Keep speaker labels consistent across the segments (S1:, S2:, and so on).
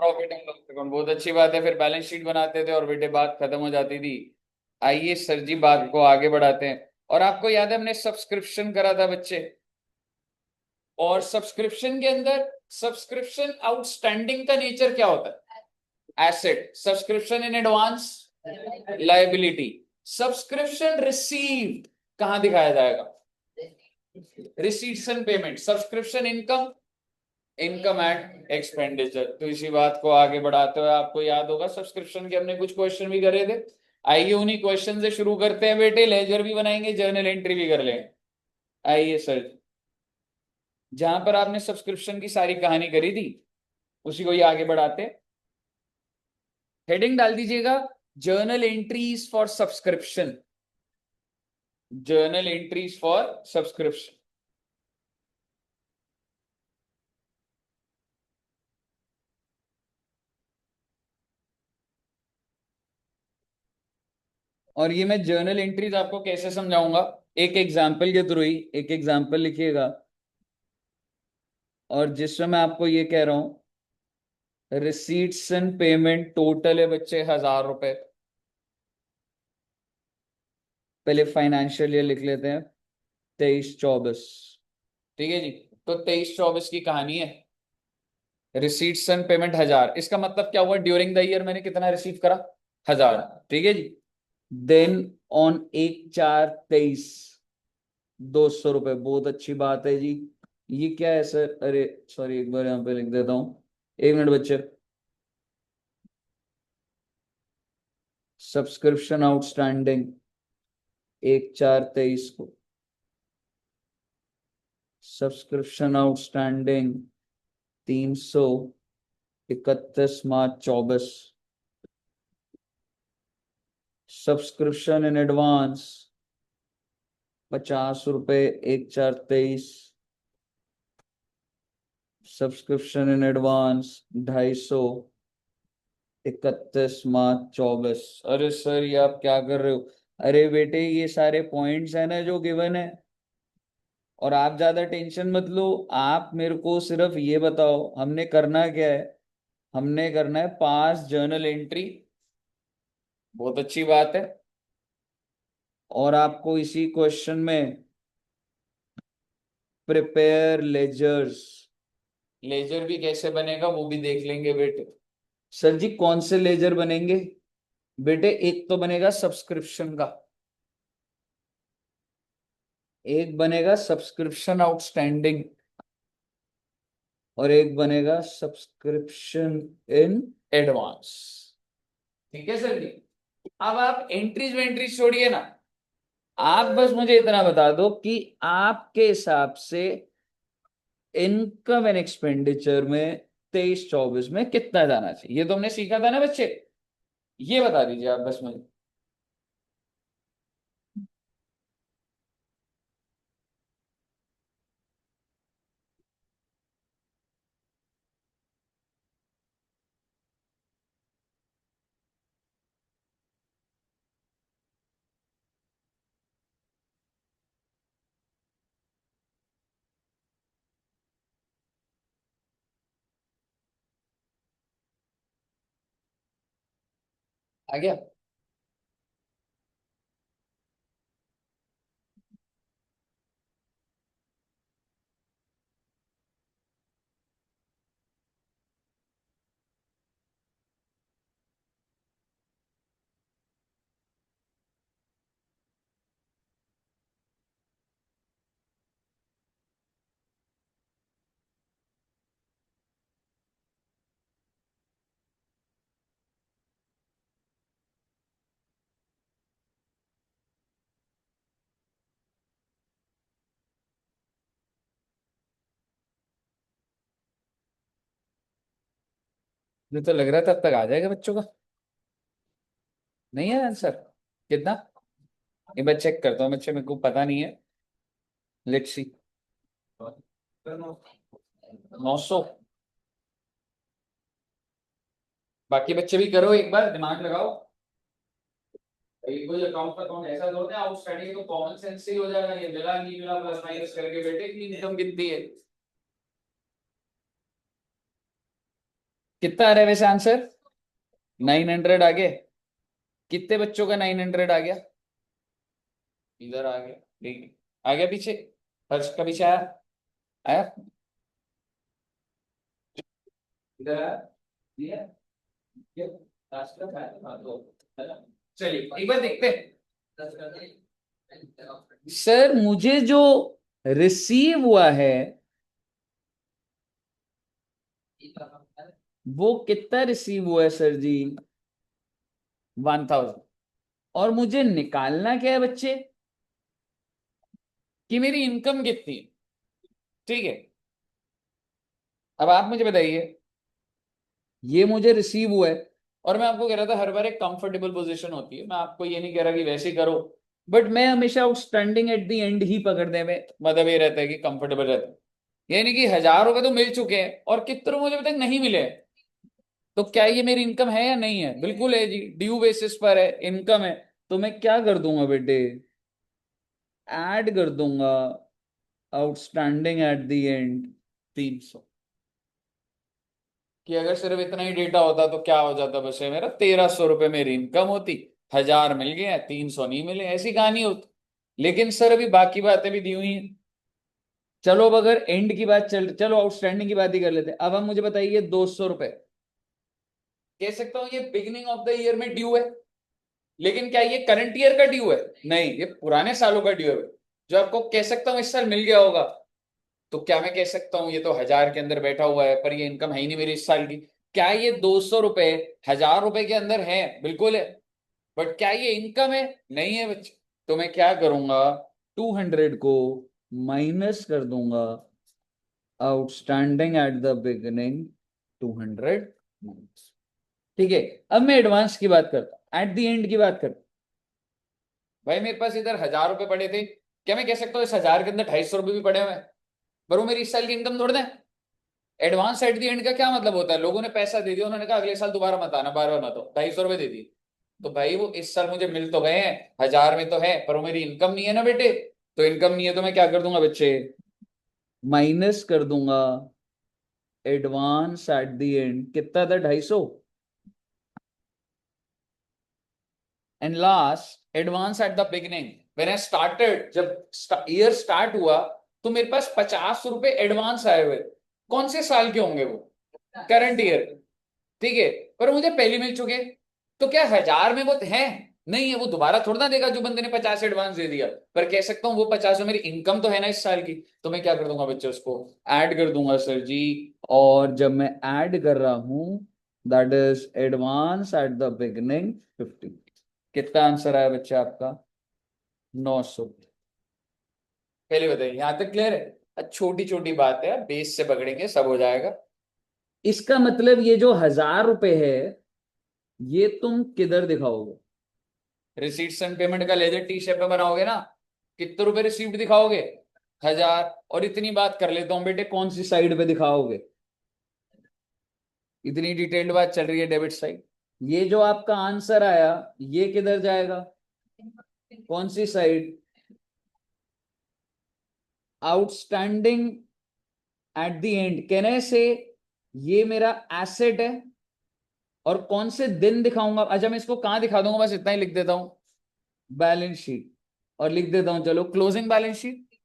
S1: Profit and loss account, बहुत अच्छी बात है। फिर बैलेंस शीट बनाते थे और बेटे बात खत्म हो जाती थी। आइए सर जी बात को आगे बढ़ाते हैं। और आपको याद है हमने सब्सक्रिप्शन करा था बच्चे, और सब्सक्रिप्शन के अंदर सब्सक्रिप्शन आउटस्टैंडिंग का नेचर क्या होता है? Asset. Subscription in advance liability. Subscription received कहां दिखाया जाएगा? Receipts and payment. Subscription income, income and expenditure. तो इसी बात को आगे बढ़ाते हुए आपको याद होगा सब्सक्रिप्शन के हमने कुछ क्वेश्चन भी करे थे। आइए उन्हीं क्वेश्चन से शुरू करते हैं बेटे। लेजर भी बनाएंगे, जर्नल एंट्री भी कर लेंगे। आइए सर, जहां पर आपने सब्सक्रिप्शन की सारी कहानी करी थी उसी को ही आगे बढ़ाते हैं। हेडिंग डाल दीजिएगा journal entries for subscription. Journal entries for subscription. और ये मैं जर्नल एंट्रीज आपको कैसे समझाऊंगा? एक एग्जाम्पल के थ्रू ही। एक एग्जाम्पल लिखिएगा, और जिसमें मैं आपको ये कह रहा हूं रिसीट्स एंड पेमेंट टोटल है बच्चे 1000 रुपए। पहले फाइनेंशियल ईयर लिख लेते हैं 23-24। ठीक है जी। तो 23-24 की कहानी है। रिसीट्स एंड पेमेंट 1000, इसका मतलब क्या हुआ? ड्यूरिंग द ईयर मैंने कितना रिसीव करा? 1000। ठीक है जी। देन ऑन 1/4/23 200 रुपए। बहुत अच्छी बात है जी। ये क्या है सर? अरे सॉरी, एक बार यहाँ पे लिख देता हूँ। एक मिनट बच्चे। सब्सक्रिप्शन आउटस्टैंडिंग 1/4/23 को, subscription outstanding 331 March 24। Subscription in advance 50 रुपए 1/4/23। सब्सक्रिप्शन इन एडवांस 251 मार्च 24। अरे सर ये आप क्या कर रहे हो? अरे बेटे ये सारे पॉइंट्स है ना जो गिवन है, और आप ज्यादा टेंशन मत लो। आप मेरे को सिर्फ ये बताओ हमने करना क्या है। हमने करना है पास जर्नल एंट्री। बहुत अच्छी बात है। और आपको इसी क्वेश्चन में प्रिपेयर लेजर्स, लेजर भी कैसे बनेगा वो भी देख लेंगे बेटे। सर जी कौन से लेजर बनेंगे? बेटे एक तो बनेगा सब्सक्रिप्शन का, एक बनेगा सब्सक्रिप्शन आउटस्टैंडिंग, और एक बनेगा सब्सक्रिप्शन इन एडवांस। ठीक है सर जी। अब आप एंट्रीज वेंट्रीज छोड़िए ना। आप बस मुझे इतना बता दो कि आपके हिसाब से इनकम एंड एक्सपेंडिचर में 23-24 में कितना जाना चाहिए? ये तो हमने सीखा था ना बच्चे। ये बता दीजिए आप बस मुझे। आ गया? मुझे तो लग रहा था तब तक आ जाएगा बच्चों का। नहीं है आंसर? कितना? एक बार चेक करता हूँ बच्चे, मेरे को पता नहीं है। Let's see. 900। बाकी बच्चे भी करो, एक बार दिमाग लगाओ। कोई अकाउंट का अकाउंट ऐसा होता है आउटस्टैंडिंग, तो कॉमन सेंस से ही हो जाएगा। ये मिला नहीं मिला प्लस माइनस करके बेटे की इनकम गिनती है। कितना आ रहा है वैसे आंसर? 900 आ गया। कितने बच्चों का 900 आ गया? इधर आ गया, ठीक है। आ गया पीछे? हर्ष का पीछे आया? आया? इधर आया? दिया? ये रास्ता था, हाँ, तो है ना? चलिए एक बार देखते हैं। सर मुझे जो रिसीव हुआ है वो कितना रिसीव हुआ है सर जी? 1000। और मुझे निकालना क्या है बच्चे? कि मेरी इनकम कितनी है। ठीक है, अब आप मुझे बताइए, ये मुझे रिसीव हुआ है और मैं आपको कह रहा था हर बार एक कंफर्टेबल पोजीशन होती है, मैं आपको ये नहीं कह रहा कि वैसे ही करो, बट मैं हमेशा outstanding at the and he पकड़ने में मतलब ये रहता है कि कंफर्टेबल रहता है। ये नहीं कि 1000 रुपए तो मिल चुके हैं और कितने मुझे अभी तक नहीं मिले हैं। तो क्या ये मेरी इनकम है या नहीं है? बिल्कुल है जी, ड्यू बेसिस पर है, इनकम है। तो मैं क्या कर दूंगा बेटे? ऐड कर दूंगा आउटस्टैंडिंग एट द एंड 300। कि अगर सिर्फ इतना ही डेटा होता तो क्या हो जाता, बस ये मेरा 1300 रुपये मेरी इनकम होती, 1000 मिल गए, 300 नहीं मिले, ऐसी कहानी होती। लेकिन सर अभी बाकी बातें भी दी हुई हैं। चलो अब अगर एंड की बात चलो आउटस्टैंडिंग की बात ही कर लेते हैं। अब हम मुझे बताइए 200 रुपए, कह सकता हूँ ये बिगिनिंग ऑफ द ईयर में ड्यू है, लेकिन क्या ये करंट ईयर का ड्यू है? नहीं, ये पुराने सालों का ड्यू है, जो आपको कह सकता हूँ इस साल मिल गया होगा। तो क्या मैं कह सकता हूँ ये तो 1000 के अंदर बैठा हुआ है, पर ये इनकम है ही नहीं मेरी इस साल की? क्या ये 200 रुपए 1000 रुपए के अंदर है? बिल्कुल है। बट क्या ये इनकम है? नहीं है बच्चे। तो मैं क्या करूंगा? 200 को माइनस कर दूंगा outstanding at the beginning 200 minus. ठीक है, अब मैं एडवांस की बात करता हूं, एट द एंड की बात करता हूं। भाई मेरे पास इधर 1000 रुपए पड़े थे, क्या मैं कह सकता हूँ इस 1000 के अंदर 250 रुपए भी पड़े हुए हैं? पर वो मेरी इस साल की इनकम थोड़ दें। एडवांस एट दी एंड का क्या मतलब होता है? लोगों ने पैसा दे दिया, उन्होंने कहा अगले साल दोबारा मत आना, बार बार मत हो, 250 रुपए दे दिए। तो भाई वो इस साल मुझे मिल तो गए हैं, 1000 में तो है, पर वो मेरी इनकम नहीं है ना बेटे। तो इनकम नहीं है तो मैं क्या कर दूंगा बच्चे? माइनस कर दूंगा एडवांस एट दी एंड, कितना था? 250। And last advance at the beginning, when I started, जब ईयर स्टार्ट हुआ तो मेरे पास 50 रुपए एडवांस आए हुए। कौन से साल के होंगे वो? Current year. ठीक है, पर मुझे पहले मिल चुके। तो क्या 1000 में वो है? नहीं है, वो दोबारा थोड़ा ना देगा जो बंदे ने 50 एडवांस दे दिया। पर कह सकता हूँ वो 50 मेरी इनकम तो है ना इस साल की। तो मैं क्या कर दूंगा बच्चे? उसको ऐड कर दूंगा सर जी। और जब मैं ऐड कर रहा हूं, that is advance at the beginning 50। कितना आंसर आया बच्चे आपका? 900। पहले बताइए, यहां तक क्लियर है? छोटी छोटी बात है, बेस से पकड़ेंगे सब हो जाएगा। इसका मतलब ये जो 1000 रुपए है, ये तुम किधर दिखाओगे? रिसीट्स एंड पेमेंट का लेजर टी शेप में बनाओगे ना? कितने रुपए रिसीव्ड दिखाओगे? 1000। और इतनी बात कर लेता हूं बेटे, कौन सी साइड पे दिखाओगे? इतनी डिटेल्ड बात चल रही है, डेबिट साइड। ये जो आपका आंसर आया, ये किधर जाएगा? कौन सी side? Outstanding at the end कहने से ये मेरा एसेट है। और कौन से दिन दिखाऊंगा? अच्छा मैं इसको कहां दिखा दूंगा, बस इतना ही लिख देता हूं, बैलेंस शीट। और लिख देता हूं चलो closing balance sheet.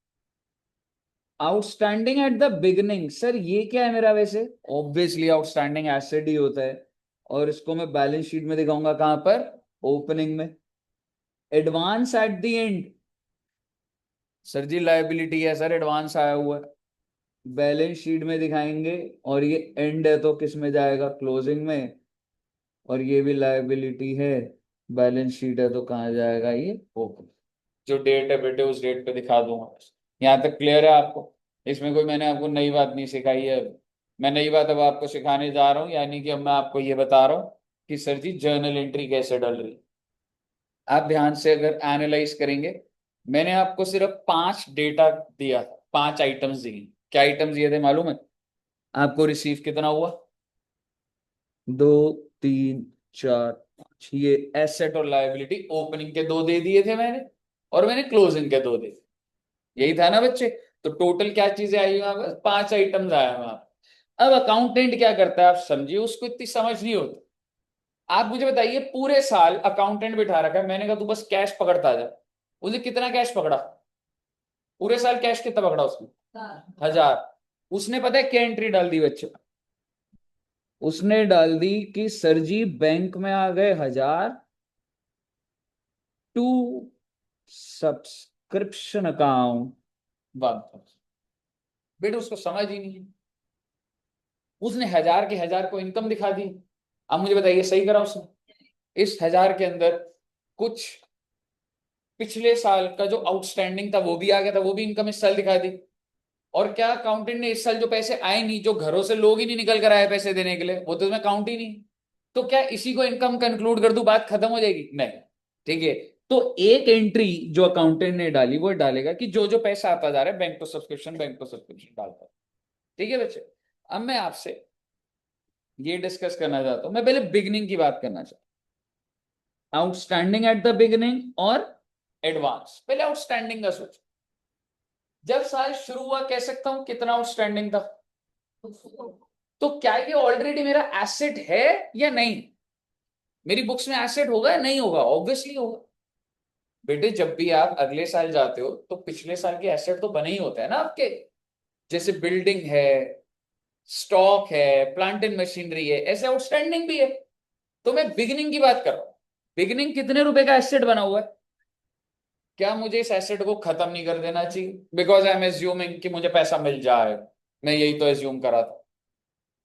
S1: Outstanding at the beginning, sir ये क्या है मेरा? वैसे ऑब्वियसली आउटस्टैंडिंग एसेट ही होता है। और इसको मैं बैलेंस शीट में दिखाऊंगा कहां पर? ओपनिंग में। Advance at the end, sir जी लायबिलिटी है सर, एडवांस आया हुआ है, बैलेंस शीट में दिखाएंगे। और ये एंड है तो किस में जाएगा? क्लोजिंग में। और ये भी लायबिलिटी है, बैलेंस शीट है तो कहाँ जाएगा? ये ओपन। जो डेट है बेटे उस डेट पे दिखा दूंगा बस। यहाँ तक क्लियर है आपको? इसमें कोई मैंने आपको नई बात नहीं सिखाई है। मैं नई बात अब आपको सिखाने जा रहा हूँ, यानी कि अब मैं आपको ये बता रहा हूँ कि सर जी जर्नल एंट्री कैसे डल रही। आप ध्यान से अगर एनालाइज करेंगे, मैंने आपको सिर्फ 5 डेटा दिया, 5 आइटम्स दिए। क्या आइटम्स दिए थे मालूम है आपको? रिसीव कितना हुआ? 2 3 4 5। ये एसेट और लायबिलिटी ओपनिंग के 2 दे दिए थे मैंने, और मैंने क्लोजिंग के 2 दे दिए। यही था ना बच्चे? तो टोटल क्या चीजें आई वहां पर? 5 आइटम्स आया वहां। अब अकाउंटेंट क्या करता है आप समझिए, उसको इतनी समझ नहीं होती। आप मुझे बताइए, पूरे साल अकाउंटेंट बिठा रखा है, मैंने कहा तू बस कैश पकड़ता जा, उसने कितना कैश पकड़ा पूरे साल? कैश कितना पकड़ा उसने? 1000। उसने पता है क्या एंट्री डाल दी बच्चे? उसने डाल दी कि सर जी बैंक में आ गए 1000 टू सब्सक्रिप्शन अकाउंट। बात बेटे उसको समझ ही नहीं है, उसने 1000 के 1000 को इनकम दिखा दी। अब मुझे बताइए सही करा उसने? इस 1000 के अंदर कुछ पिछले साल का जो आउटस्टैंडिंग था वो भी आ गया था, वो भी इनकम इस साल दिखा दी। और क्या अकाउंटेंट ने इस साल जो पैसे आए नहीं, जो घरों से लोग ही नहीं निकल कर आए पैसे देने के लिए, वो तो उसमें काउंट ही नहीं। तो क्या इसी को इनकम कंक्लूड कर दूं, बात खत्म हो जाएगी? नहीं। ठीक है। तो एक एंट्री जो अकाउंटेंट ने डाली वो डालेगा कि जो जो पैसा आता जा रहा है bank to subscription, bank to subscription डालता है। ठीक है बच्चे, अब मैं आपसे ये डिस्कस करना चाहता हूं, मैं पहले बिगनिंग की बात करना चाहता हूं, आउटस्टैंडिंग एट द बिगनिंग और एडवांस। पहले आउटस्टैंडिंग का सोचो, जब साल शुरू हुआ कह सकता हूं कितना आउटस्टैंडिंग था? तो क्या ये ऑलरेडी मेरा एसेट है या नहीं? मेरी बुक्स में एसेट होगा या नहीं होगा? ऑब्वियसली होगा। बेटे जब भी आप अगले साल जाते हो तो पिछले साल के एसेट तो बने ही होते हैं ना आपके, जैसे बिल्डिंग है, स्टॉक है, प्लांट एंड मशीनरी है, ऐसे आउटस्टैंडिंग भी है। तो मैं बिगिनिंग की बात कर रहा हूं। बिगिनिंग कितने रुपए का एसेट बना हुआ है? क्या मुझे इस एसेट को खत्म नहीं कर देना चाहिए बिकॉज आई एम एज्यूमिंग कि मुझे पैसा मिल जाए? मैं यही तो एज्यूम करा था,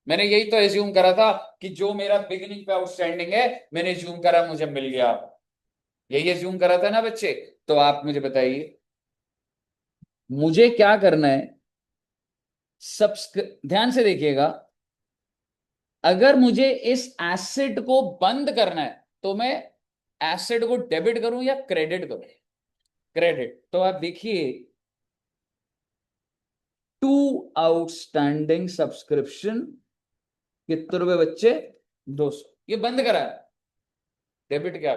S1: मैंने यही तो एज्यूम करा था कि जो मेरा बिगिनिंग पे आउटस्टैंडिंग है मैंने एज्यूम करा मुझे मिल गया। यही एज्यूम करा था ना बच्चे? तो आप मुझे बताइए मुझे क्या करना है? ध्यान से देखिएगा, अगर मुझे इस एसेट को बंद करना है तो मैं एसेट को डेबिट करूं या क्रेडिट करूं? क्रेडिट। तो आप देखिए, टू आउटस्टैंडिंग सब्सक्रिप्शन कितने रुपए बच्चे? 200। ये बंद करा है। डेबिट क्या?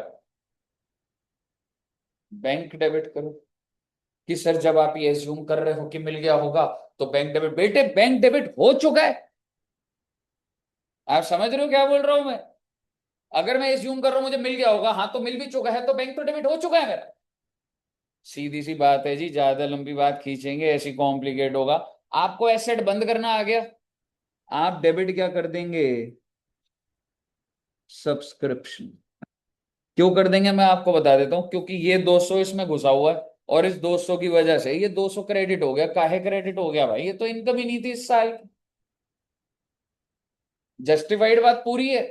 S1: बैंक डेबिट करो। कि सर जब आप ये एज्यूम कर रहे हो कि मिल गया होगा तो बैंक डेबिट, बेटे बैंक डेबिट हो चुका है। आप समझ रहे हो क्या बोल रहा हूं मैं? अगर मैं एज्यूम कर रहा हूं मुझे मिल गया होगा, हाँ तो मिल भी चुका है, तो बैंक तो डेबिट हो चुका है मेरा। सीधी सी बात है जी, ज्यादा लंबी बात खींचेंगे ऐसी कॉम्प्लिकेट होगा। आपको एसेट बंद करना आ गया, आप डेबिट क्या कर देंगे? सब्सक्रिप्शन। क्यों कर देंगे मैं आपको बता देता हूं, क्योंकि ये 200 इसमें घुसा हुआ है और इस 200 की वजह से ये 200 क्रेडिट हो गया। काहे क्रेडिट हो गया भाई? ये तो इनकम ही नहीं थी इस साल की। जस्टिफाइड बात पूरी है।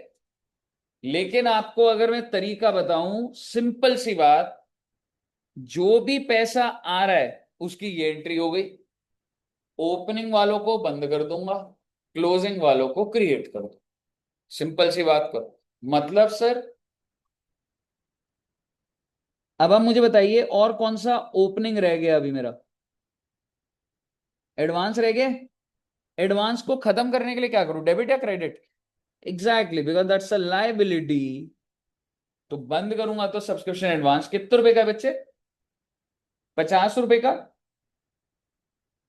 S1: लेकिन आपको अगर मैं तरीका बताऊं, सिंपल सी बात, जो भी पैसा आ रहा है उसकी ये एंट्री हो गई। ओपनिंग वालों को बंद कर दूंगा, क्लोजिंग वालों को क्रिएट कर दूंगा। सिंपल सी बात करो, मतलब सर। अब आप मुझे बताइए और कौन सा ओपनिंग रह गया अभी मेरा? एडवांस रह गया। एडवांस को खत्म करने के लिए क्या करूं, डेबिट या credit? Exactly, because that's a liability. तो बंद करूंगा तो सब्सक्रिप्शन एडवांस कितने रुपए का है बच्चे? 50 रुपए का।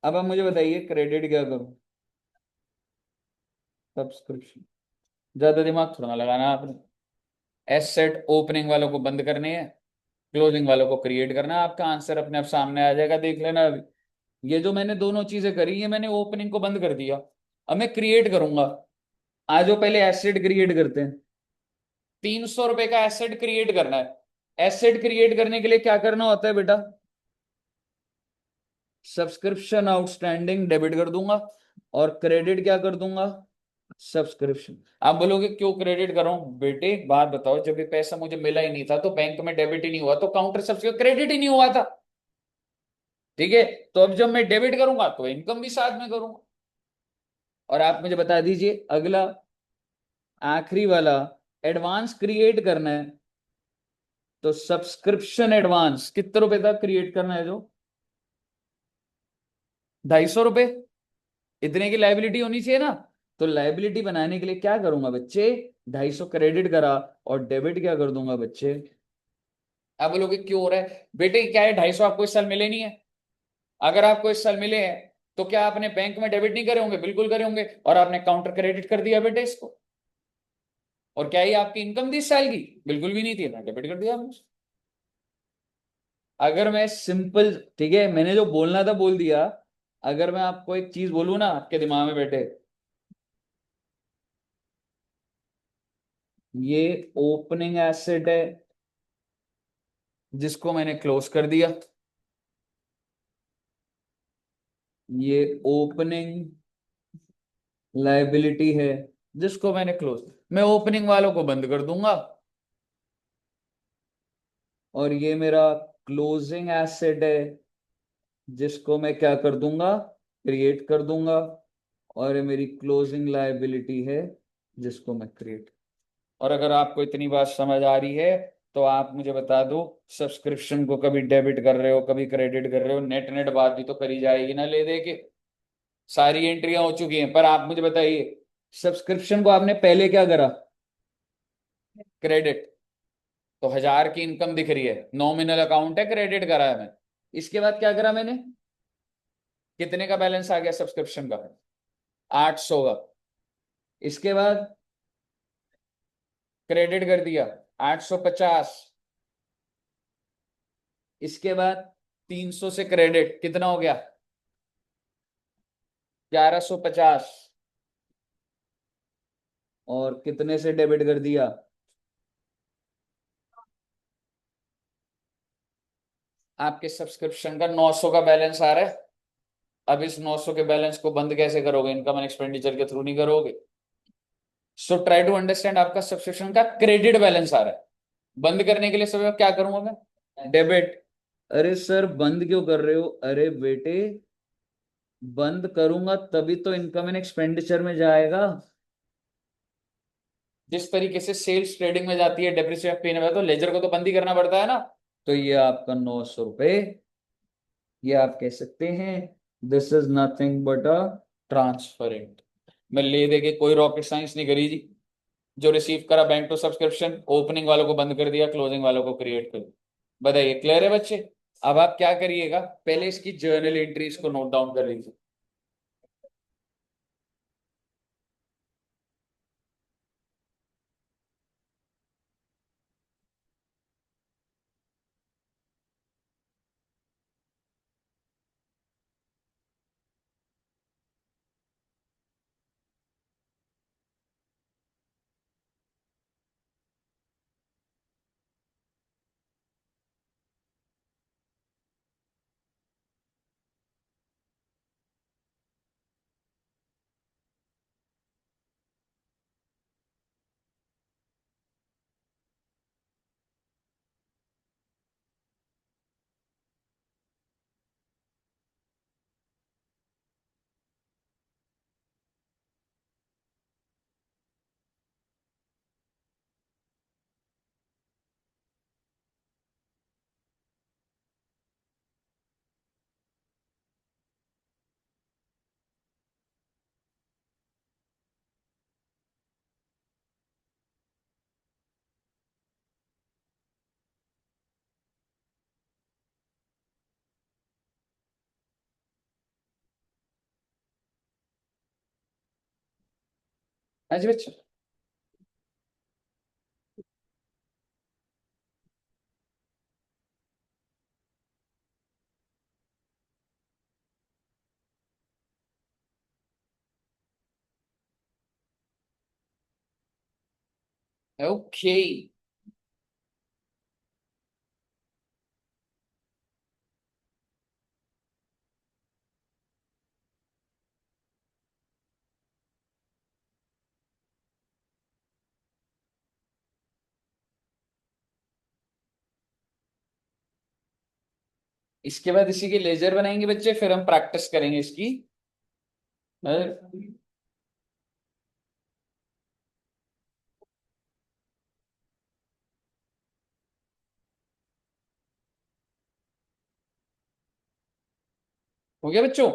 S1: अब आप मुझे बताइए क्रेडिट क्या करूं? सब्सक्रिप्शन। ज्यादा दिमाग थोड़ा ना लगाना आपने। एसेट ओपनिंग वालों को बंद करने हैं, क्लोजिंग वालों को क्रिएट करना है। आपका आंसर अपने आप सामने आ जाएगा, देख लेना अभी। ये जो मैंने दोनों चीजें करी है, मैंने ओपनिंग को बंद कर दिया, अब मैं क्रिएट करूंगा। आज वो पहले एसेट क्रिएट करते हैं। 300 रुपए का एसेट क्रिएट करना है। एसेट क्रिएट करने के लिए क्या करना होता है बेटा? सब्सक्रिप्शन आउटस्टैंडिंग डेबिट कर दूंगा और क्रेडिट क्या कर दूंगा? सब्सक्रिप्शन। आप बोलोगे क्यों क्रेडिट कर रहा हूं? बेटे एक बात बताओ, जब ये पैसा मुझे मिला ही नहीं था तो बैंक में डेबिट ही नहीं हुआ, तो काउंटर सब्सक्रिप्शन क्रेडिट ही नहीं हुआ था। ठीक है। तो अब जब मैं डेबिट करूंगा तो इनकम भी साथ में करूंगा। और आप मुझे बता दीजिए अगला, आखिरी वाला, एडवांस क्रिएट करना है तो सब्सक्रिप्शन एडवांस कितने रुपए तक क्रिएट करना है? जो 250 रुपए, इतने की लाइबिलिटी होनी चाहिए ना। तो लाइबिलिटी बनाने के लिए क्या करूंगा बच्चे? 250 क्रेडिट करा और डेबिट क्या कर दूंगा बच्चे? अब बोलोगे क्यों हो रहा है? बेटे क्या है, 250 आपको इस साल मिले नहीं है? अगर आपको इस साल मिले हैं तो क्या आपने बैंक में डेबिट नहीं करे होंगे? बिल्कुल करे होंगे, और आपने काउंटर क्रेडिट कर दिया बेटे इसको। और क्या ये आपकी इनकम थी इस साल की? बिल्कुल भी नहीं थी ना, डेबिट कर दिया आपने। अगर मैं सिंपल, ठीक है, मैंने जो बोलना था बोल दिया। अगर मैं आपको एक चीज बोलूं ना आपके दिमाग में बैठे, ये ओपनिंग एसेट है जिसको मैंने क्लोज कर दिया, ये ओपनिंग लायबिलिटी है जिसको मैंने क्लोज, मैं ओपनिंग वालों को बंद कर दूंगा, और ये मेरा क्लोजिंग एसेट है जिसको मैं क्या कर दूंगा, क्रिएट कर दूंगा, और ये मेरी क्लोजिंग लायबिलिटी है जिसको मैं क्रिएट। और अगर आपको इतनी बात समझ आ रही है तो आप मुझे बता दो, सब्सक्रिप्शन को कभी डेबिट कर रहे हो कभी क्रेडिट कर रहे हो, नेट नेट बात भी तो करी जाएगी ना ले दे के। सारी एंट्रियां हो चुकी हैं, पर आप मुझे बताइए, सब्सक्रिप्शन को आपने पहले क्या करा? क्रेडिट। तो 1000 की इनकम दिख रही है, नॉमिनल अकाउंट है, क्रेडिट करा है मैं। इसके बाद क्या करा मैंने? कितने का बैलेंस आ गया सब्सक्रिप्शन का? 800 का। इसके बाद क्रेडिट कर दिया 850। इसके बाद 300 से क्रेडिट कितना हो गया? 1150। और कितने से डेबिट कर दिया? आपके सब्सक्रिप्शन का 900 का बैलेंस आ रहा है। अब इस 900 के बैलेंस को बंद कैसे करोगे? इनकम एंड एक्सपेंडिचर के थ्रू नहीं करोगे। सो ट्राई टू अंडरस्टैंड, आपका सब्सक्रिप्शन का क्रेडिट बैलेंस आ रहा है। बंद करने के लिए सब क्या करूंगा मैं? डेबिट। अरे सर बंद क्यों कर रहे हो? अरे बेटे, बंद करूंगा तभी तो इनकम एंड एक्सपेंडिचर में जाएगा। जिस तरीके से सेल्स ट्रेडिंग में जाती है, डेप्रिसिएशन पेन में, तो लेजर को तो बंद ही करना पड़ता है ना। तो ये आपका 900 रुपए, ये आप कह सकते हैं दिस इज नथिंग बट अ ट्रांसफरेंट। मैं ले दे के कोई रॉकेट साइंस नहीं करी जी। जो रिसीव करा बैंक टू सब्सक्रिप्शन, ओपनिंग वालों को बंद कर दिया, क्लोजिंग वालों को क्रिएट कर दिया। बताइए क्लियर है बच्चे? अब आप क्या करिएगा, पहले इसकी जर्नल एंट्रीज को नोट डाउन कर लीजिए। हाँ जी बच्चे। ओके। इसके बाद इसी की लेजर बनाएंगे बच्चे, फिर हम प्रैक्टिस करेंगे इसकी। हो गया बच्चों?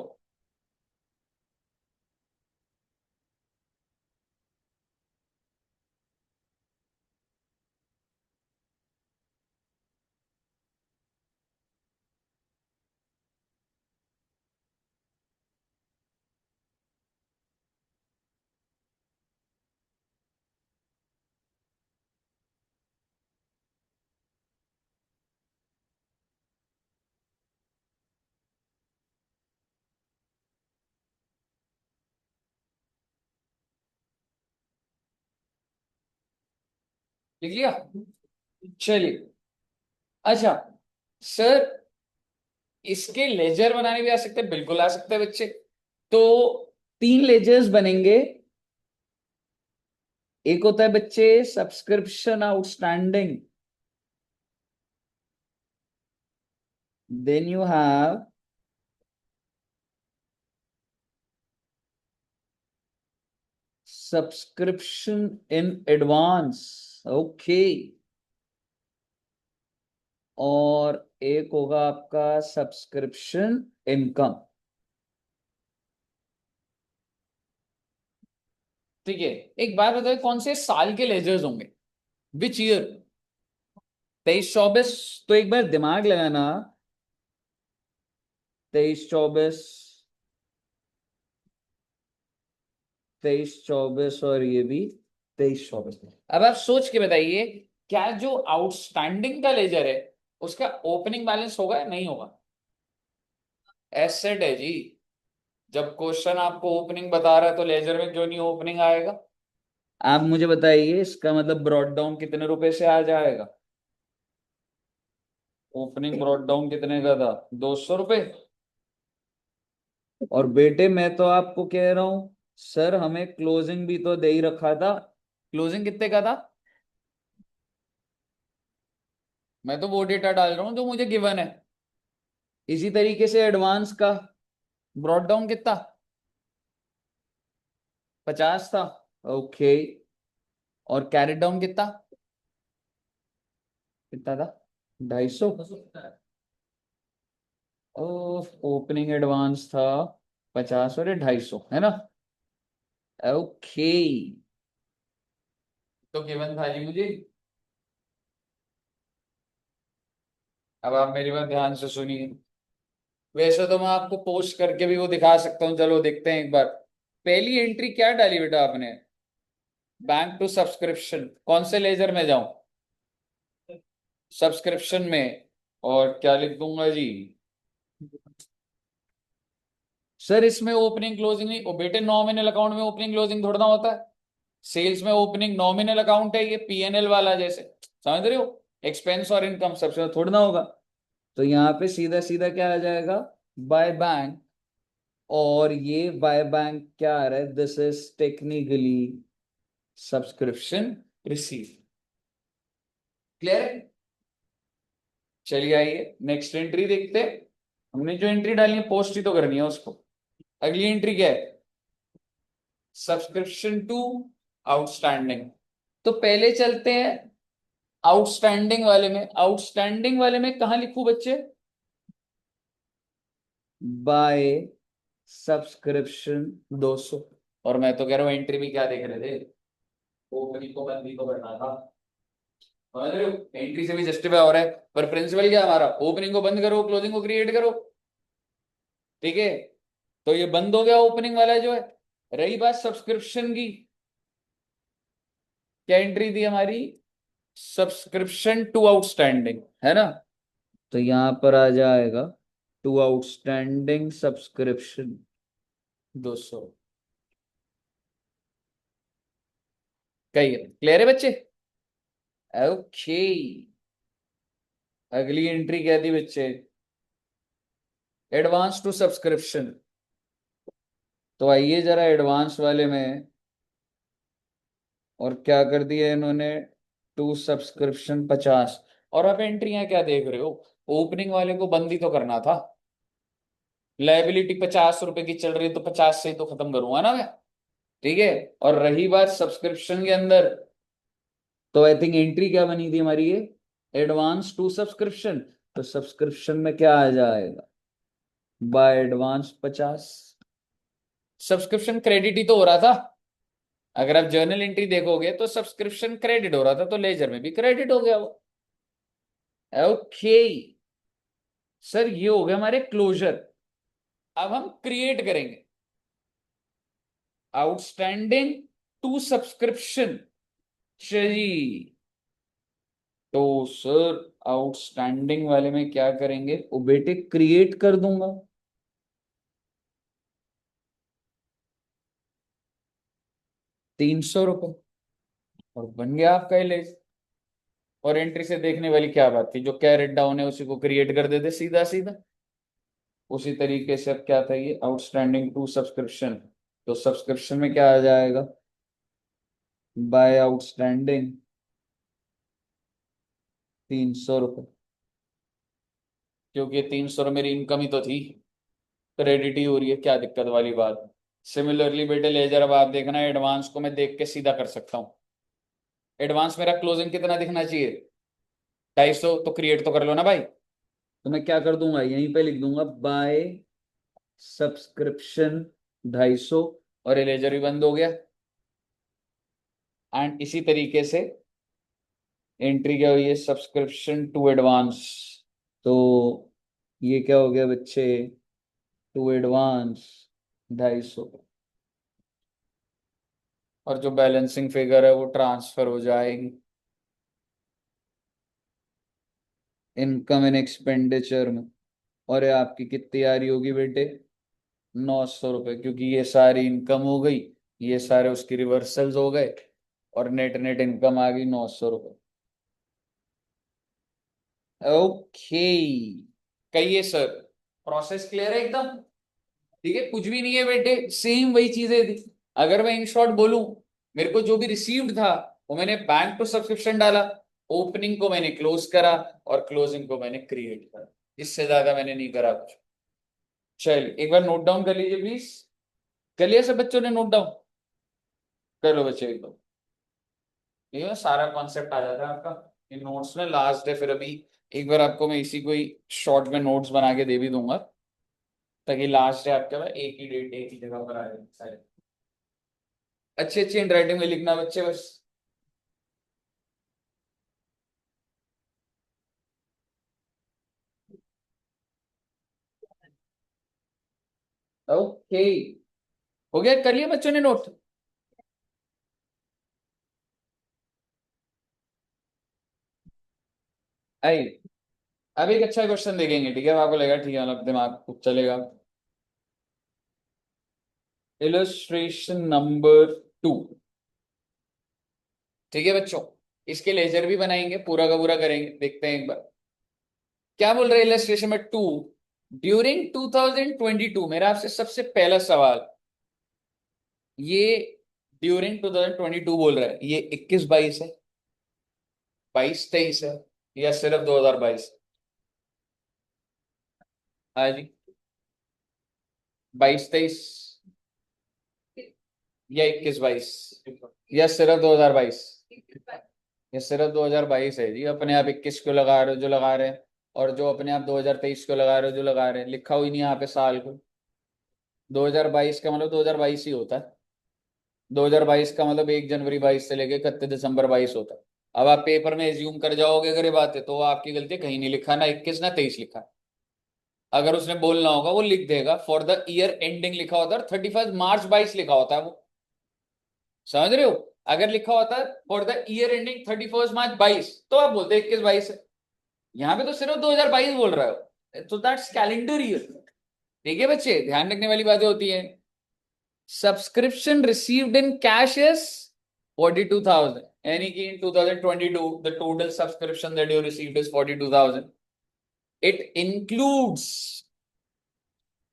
S1: लिख लिया? चलिए। अच्छा सर, इसके लेजर बनाने भी आ सकते हैं? बिल्कुल आ सकते हैं बच्चे। तो 3 लेजर्स बनेंगे। एक होता है बच्चे subscription outstanding, then you have subscription in advance. Okay. और एक होगा आपका सब्सक्रिप्शन इनकम। ठीक है। एक बात बताओ, कौन से साल के लेजर्स होंगे? Which year? 23-24? तो एक बार दिमाग लगाना। 23-24, 23-24 और ये भी 23-24। अब आप सोच के बताइए, क्या जो आउटस्टैंडिंग का लेजर है उसका ओपनिंग बैलेंस होगा या नहीं होगा? एसेट है जी। जब क्वेश्चन आपको ओपनिंग बता रहा है तो लेजर में क्यों नहीं ओपनिंग आएगा? आप मुझे बताइए, इसका मतलब ब्रॉड डाउन कितने रुपए से आ जाएगा? ओपनिंग ब्रॉड डाउन कितने का था? 200 रुपए। और बेटे मैं तो आपको कह रहा हूं, सर हमें क्लोजिंग भी तो दे ही रखा था। क्लोजिंग कितने का था? मैं तो वो डेटा डाल रहा हूं जो मुझे गिवन है। इसी तरीके से एडवांस का ब्रॉड डाउन कितना? 50 था। ओके। और कैरेट डाउन कितना? कितना था? 250। ओपनिंग एडवांस था 50 और ये 250 है ना? ओके। तो गिवन था जी मुझे। अब आप मेरी बात ध्यान से सुनिए। वैसे तो मैं आपको पोस्ट करके भी वो दिखा सकता हूँ, चलो देखते हैं एक बार। पहली एंट्री क्या डाली बेटा आपने? Bank to subscription. कौन से लेजर में जाऊं? सब्सक्रिप्शन में। और क्या लिख दूंगा जी? सर इसमें ओपनिंग क्लोजिंग नहीं, ओ बेटे नॉमिनल अकाउंट में ओपनिंग क्लोजिंग थोड़ा ना होता है। सेल्स में ओपनिंग नॉमिनल अकाउंट है, ये पीएनएल वाला जैसे, समझ रहे हो? एक्सपेंस और इनकम सबसे थोड़ा ना होगा। तो यहाँ पे सीधा सीधा क्या आ जाएगा? By bank. और ये बाय बैंक क्या आ रहा है? This is technically subscription receive. Clear है? चलिए आइए नेक्स्ट एंट्री देखते हैं। हमने जो एंट्री डाली है पोस्ट ही तो करनी है उसको। अगली एंट्री क्या है? Subscription to outstanding. तो पहले चलते हैं आउटस्टैंडिंग वाले में। आउटस्टैंडिंग वाले में कहां लिखूं बच्चे? By subscription 200। और मैं तो कह रहा हूं एंट्री भी क्या देख रहे थे, ओपनिंग को बंद भी तो करना था। समझ रहे हो? एंट्री से भी जस्टिफाई हो रहा है। पर प्रिंसिपल क्या हमारा? ओपनिंग को बंद करो, क्लोजिंग को क्रिएट करो। ठीक है। तो ये बंद हो गया ओपनिंग वाला जो है। रही बात सब्सक्रिप्शन की, क्या एंट्री थी हमारी? सब्सक्रिप्शन टू आउटस्टैंडिंग, है ना? तो यहां पर आ जाएगा टू आउटस्टैंडिंग सब्सक्रिप्शन 200। कही क्लियर है बच्चे? ओके। अगली एंट्री क्या थी बच्चे? Advance to subscription. तो आइए जरा एडवांस वाले में, और क्या कर दिया इन्होंने? To subscription 50। और आप एंट्रियां क्या देख रहे हो? ओपनिंग वाले को बंद ही तो करना था। लाइबिलिटी 50 रुपए की चल रही है तो 50 से ही तो खत्म करूंगा ना मैं। ठीक है। और रही बात सब्सक्रिप्शन के अंदर, तो आई थिंक एंट्री क्या बनी थी हमारी ये? Advance to subscription. तो सब्सक्रिप्शन में क्या आ जाएगा? By advance 50। सब्सक्रिप्शन क्रेडिट ही तो हो रहा था। अगर आप जर्नल एंट्री देखोगे तो सब्सक्रिप्शन क्रेडिट हो रहा था, तो लेजर में भी क्रेडिट हो गया वो। ओके। सर ये हो गया हमारे क्लोजर। अब हम क्रिएट करेंगे आउटस्टैंडिंग टू सब्सक्रिप्शन। चलिए। तो सर आउटस्टैंडिंग वाले में क्या करेंगे? वो बेटे क्रिएट कर दूंगा। 300 रुपए। और बन गया आपका इलेज। और एंट्री से देखने वाली क्या बात थी, जो कैरेट डाउन है उसी को क्रिएट कर देते सीधा सीधा। उसी तरीके से अब क्या था, ये आउटस्टैंडिंग टू सब्सक्रिप्शन, तो सब्सक्रिप्शन में क्या आ जाएगा, बाय आउटस्टैंडिंग 300 रुपये, क्योंकि 300 मेरी इनकम ही तो थी, क्रेडिट ही हो रही है, क्या दिक्कत वाली बात। सिमिलरली बेटे लेजर, अब आप देखना एडवांस को मैं देख के सीधा कर सकता हूँ। एडवांस मेरा क्लोजिंग कितना दिखना चाहिए, 250, तो क्रिएट तो कर लो ना भाई। तो मैं क्या कर दूंगा, यहीं पे लिख दूंगा बाय सब्सक्रिप्शन 250, और ये लेजर भी बंद हो गया। एंड इसी तरीके से एंट्री क्या हुई है, सब्सक्रिप्शन टू एडवांस, तो ये क्या हो गया बच्चे, टू एडवांस 250, और जो बैलेंसिंग फिगर है वो ट्रांसफर हो जाएगी इनकम एंड एक्सपेंडिचर में। और ये आपकी कितनी आ रही होगी बेटे, 900 रुपये, क्योंकि ये सारी इनकम हो गई, ये सारे उसकी रिवर्सल्स हो गए, और नेट नेट इनकम आ गई 900 रुपये। ओके, कहिए सर, प्रोसेस क्लियर है एकदम। ठीक है, कुछ भी नहीं है बेटे, सेम वही चीजें थी। अगर मैं इन शॉर्ट बोलूं, मेरे को जो भी रिसीव्ड था वो मैंने बैंक टू सब्सक्रिप्शन डाला, ओपनिंग को मैंने क्लोज करा, और क्लोजिंग को मैंने क्रिएट करा, इससे ज्यादा मैंने नहीं करा कुछ। चलिए एक बार नोट डाउन कर लीजिए प्लीज। कर लिया सब बच्चों ने नोट डाउन, कर लो बच्चे एकदम। ये सारा कॉन्सेप्ट आ जाता है आपका इन नोट्स में, लास्ट है फिर अभी। एक बार आपको मैं इसी को ही शॉर्ट में नोट्स बना के दे भी दूंगा, ताकि लास्ट है आपके पास एक ही डेट एक ही जगह पर आ जाए सारे। अच्छी अच्छी हैंड राइटिंग में लिखना बच्चे बस। ओके, हो गया, कर लिया बच्चों ने नोट। आई, अब एक अच्छा क्वेश्चन देखेंगे, ठीक है, अब आपको लगेगा ठीक है, मतलब दिमाग खूब चलेगा। इलस्ट्रेशन नंबर 2, ठीक है बच्चों, इसके लेजर भी बनाएंगे, पूरा का पूरा करेंगे, देखते हैं एक बार क्या बोल रहे हैं इलस्ट्रेशन में 2। ड्यूरिंग 2022, मेरा आपसे सबसे पहला सवाल, ये ड्यूरिंग 2022 बोल रहा है, ये 21-22 है, 22-23 है, या सिर्फ 2022? हाँ जी, 22-23, या 21-22, या सिर्फ 2022? ये सिर्फ 2022 है जी, अपने आप 21 को लगा रहे हो जो लगा रहे हैं, और जो अपने आप 2023 को लगा रहे हो जो लगा रहे हैं, लिखा हुई नहीं यहाँ पे साल को। 2022 का मतलब 2022 ही होता है, 2022 का मतलब 1 जनवरी 22 से लेके 31 दिसंबर 22 होता है। अब आप पेपर में एज्यूम कर जाओगे अगर ये बात है, तो वो आपकी गलती है, कहीं नहीं लिखा, ना 21 ना 23 लिखा। अगर उसने बोलना होगा वो लिख देगा फॉर द ईयर एंडिंग लिखा होता है, 31 मार्च 22 लिखा होता है वो, समझ रहे हो। अगर लिखा होता है फॉर द ईयर एंडिंग 31 मार्च 22, तो आप बोलते 21-22 है। यहाँ पे तो सिर्फ 2022 बोल रहा है, तो दैट्स कैलेंडर ईयर। ठीक है बच्चे, ध्यान रखने वाली बातें होती है। Subscription received in cash is 42,000, यानी कि इन 2022 the total subscription that you received is 42,000। It includes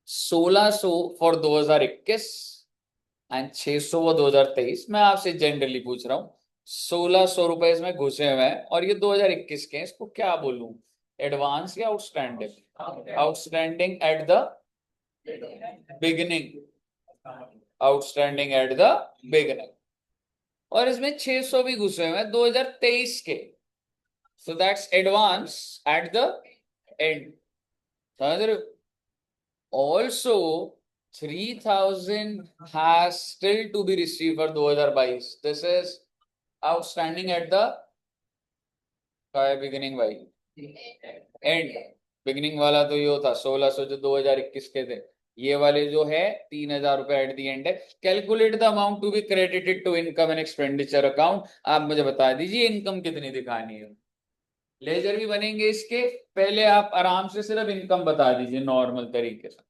S1: 1600 for 2021 and 600 वो 2023। मैं आपसे जनरली पूछ रहा हूँ, 1600 रुपए इसमें घुसे हुए हैं, और ये 2021 के हैं, इसको क्या बोलूं, एडवांस या outstanding? Outstanding at the beginning, outstanding at the beginning, और इसमें 600 भी घुसे हुए हैं 2023 के, so that's advance at the and, समझ रहे हो। Also 3,000 has still to be received for 2022, this is outstanding at the beginning भाई, एंड। बिगिनिंग वाला तो ये होता 1600 जो 2021 के थे, ये वाले जो है 3,000 रुपए एट दी एंड है। Calculate the amount to be credited to income and expenditure account, आप मुझे बता दीजिए इनकम कितनी दिखानी है। लेजर भी बनेंगे इसके, पहले आप आराम से सिर्फ इनकम बता दीजिए नॉर्मल तरीके से।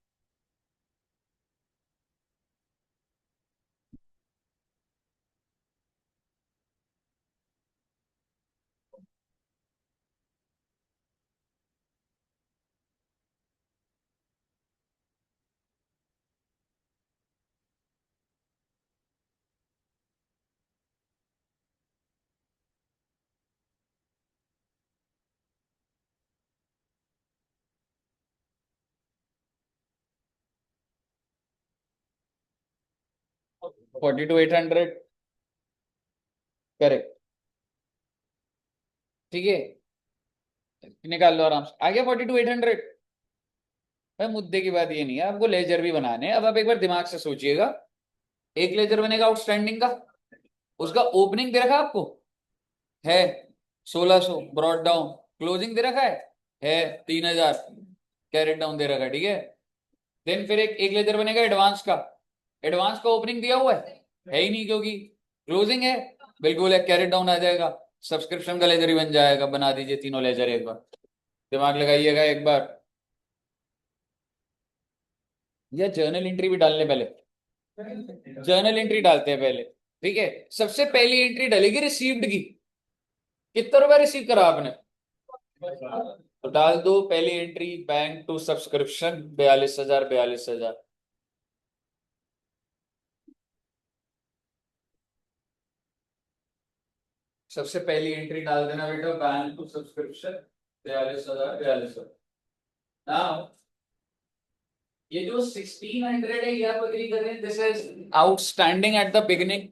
S1: 42,800, करेक्ट। ठीक है, निकाल लो आराम से, आ गया 42,800। भाई मुद्दे की बात ये नहीं है, आपको लेजर भी बनाने हैं। अब आप एक बार दिमाग से सोचिएगा, एक लेजर बनेगा आउटस्टैंडिंग का, उसका ओपनिंग दे रखा है आपको, है 1,600 ब्रॉड डाउन, क्लोजिंग दे रखा है 3,000 कैरेट डाउन दे रखा है, ठीक है। देन फिर एक लेजर बनेगा एडवांस का, एडवांस का ओपनिंग दिया हुआ है ही नहीं, क्योंकि क्लोजिंग है, बिल्कुल है, कैरेट डाउन आ जाएगा, सब्सक्रिप्शन का लेजर ही बन जाएगा। बना दीजिए तीनों लेजर एक बार, दिमाग लगाइएगा एक बार, या जर्नल एंट्री भी डालने पहले, जर्नल एंट्री डालते हैं पहले, ठीक है। सबसे पहली एंट्री डलेगी रिसीव्ड की, कितना रुपया रिसीव करा आपने, तो डाल दो पहली एंट्री, बैंक टू सब्सक्रिप्शन 42,000, 42,000। सबसे पहली एंट्री डाल देना बेटा, बैंक टू सब्सक्रिप्शन 42,000, 42,000। नाउ ये जो 1,600 है, ये आप अग्री करें this is outstanding at the beginning,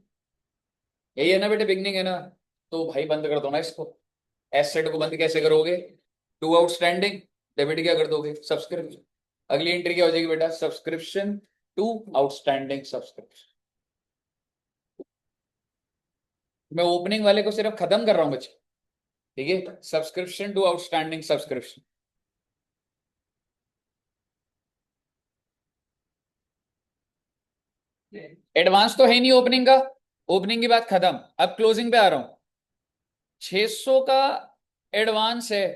S1: यही है ना बेटे, बिगनिंग है ना। तो भाई बंद कर दो ना इसको, एसेट को बंद कैसे करोगे, टू आउटस्टैंडिंग, डेबिट क्या कर दोगे, सब्सक्रिप्शन। अगली एंट्री क्या हो जाएगी बेटा, सब्सक्रिप्शन टू आउटस्टैंडिंग सब्सक्रिप्शन। मैं ओपनिंग वाले को सिर्फ खत्म कर रहा हूं बच्चे, ठीक है, subscription to outstanding subscription. Advance तो है नहीं ओपनिंग का, ओपनिंग की बात खत्म, अब क्लोजिंग पे आ रहा हूं। 600 का एडवांस है,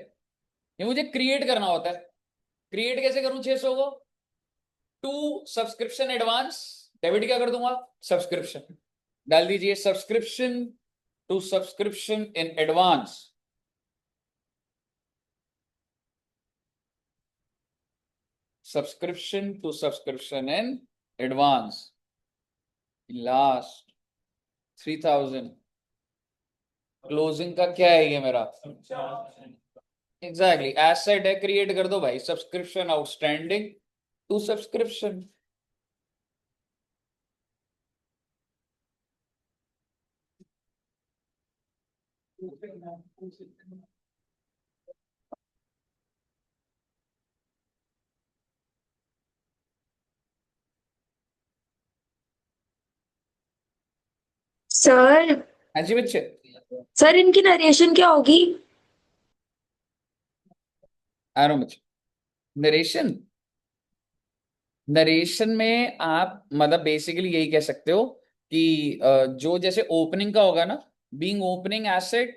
S1: ये मुझे क्रिएट करना होता है, क्रिएट कैसे करूं 600 को, टू सब्सक्रिप्शन एडवांस, डेबिट क्या कर दूंगा, सब्सक्रिप्शन, डाल दीजिए subscription to subscription in advance, subscription to subscription in advance, last 3,000। Closing का क्या है ये मेरा, एग्जैक्टली एसेट है, क्रिएट कर दो भाई, subscription outstanding to subscription.
S2: Sir.
S1: हाँ जी बच्चे,
S2: सर इनकी नरेशन क्या होगी?
S1: आ रहा हूँ बच्चे। नरेशन, नरेशन में आप मतलब बेसिकली यही कह सकते हो कि जो जैसे ओपनिंग का होगा ना, being opening asset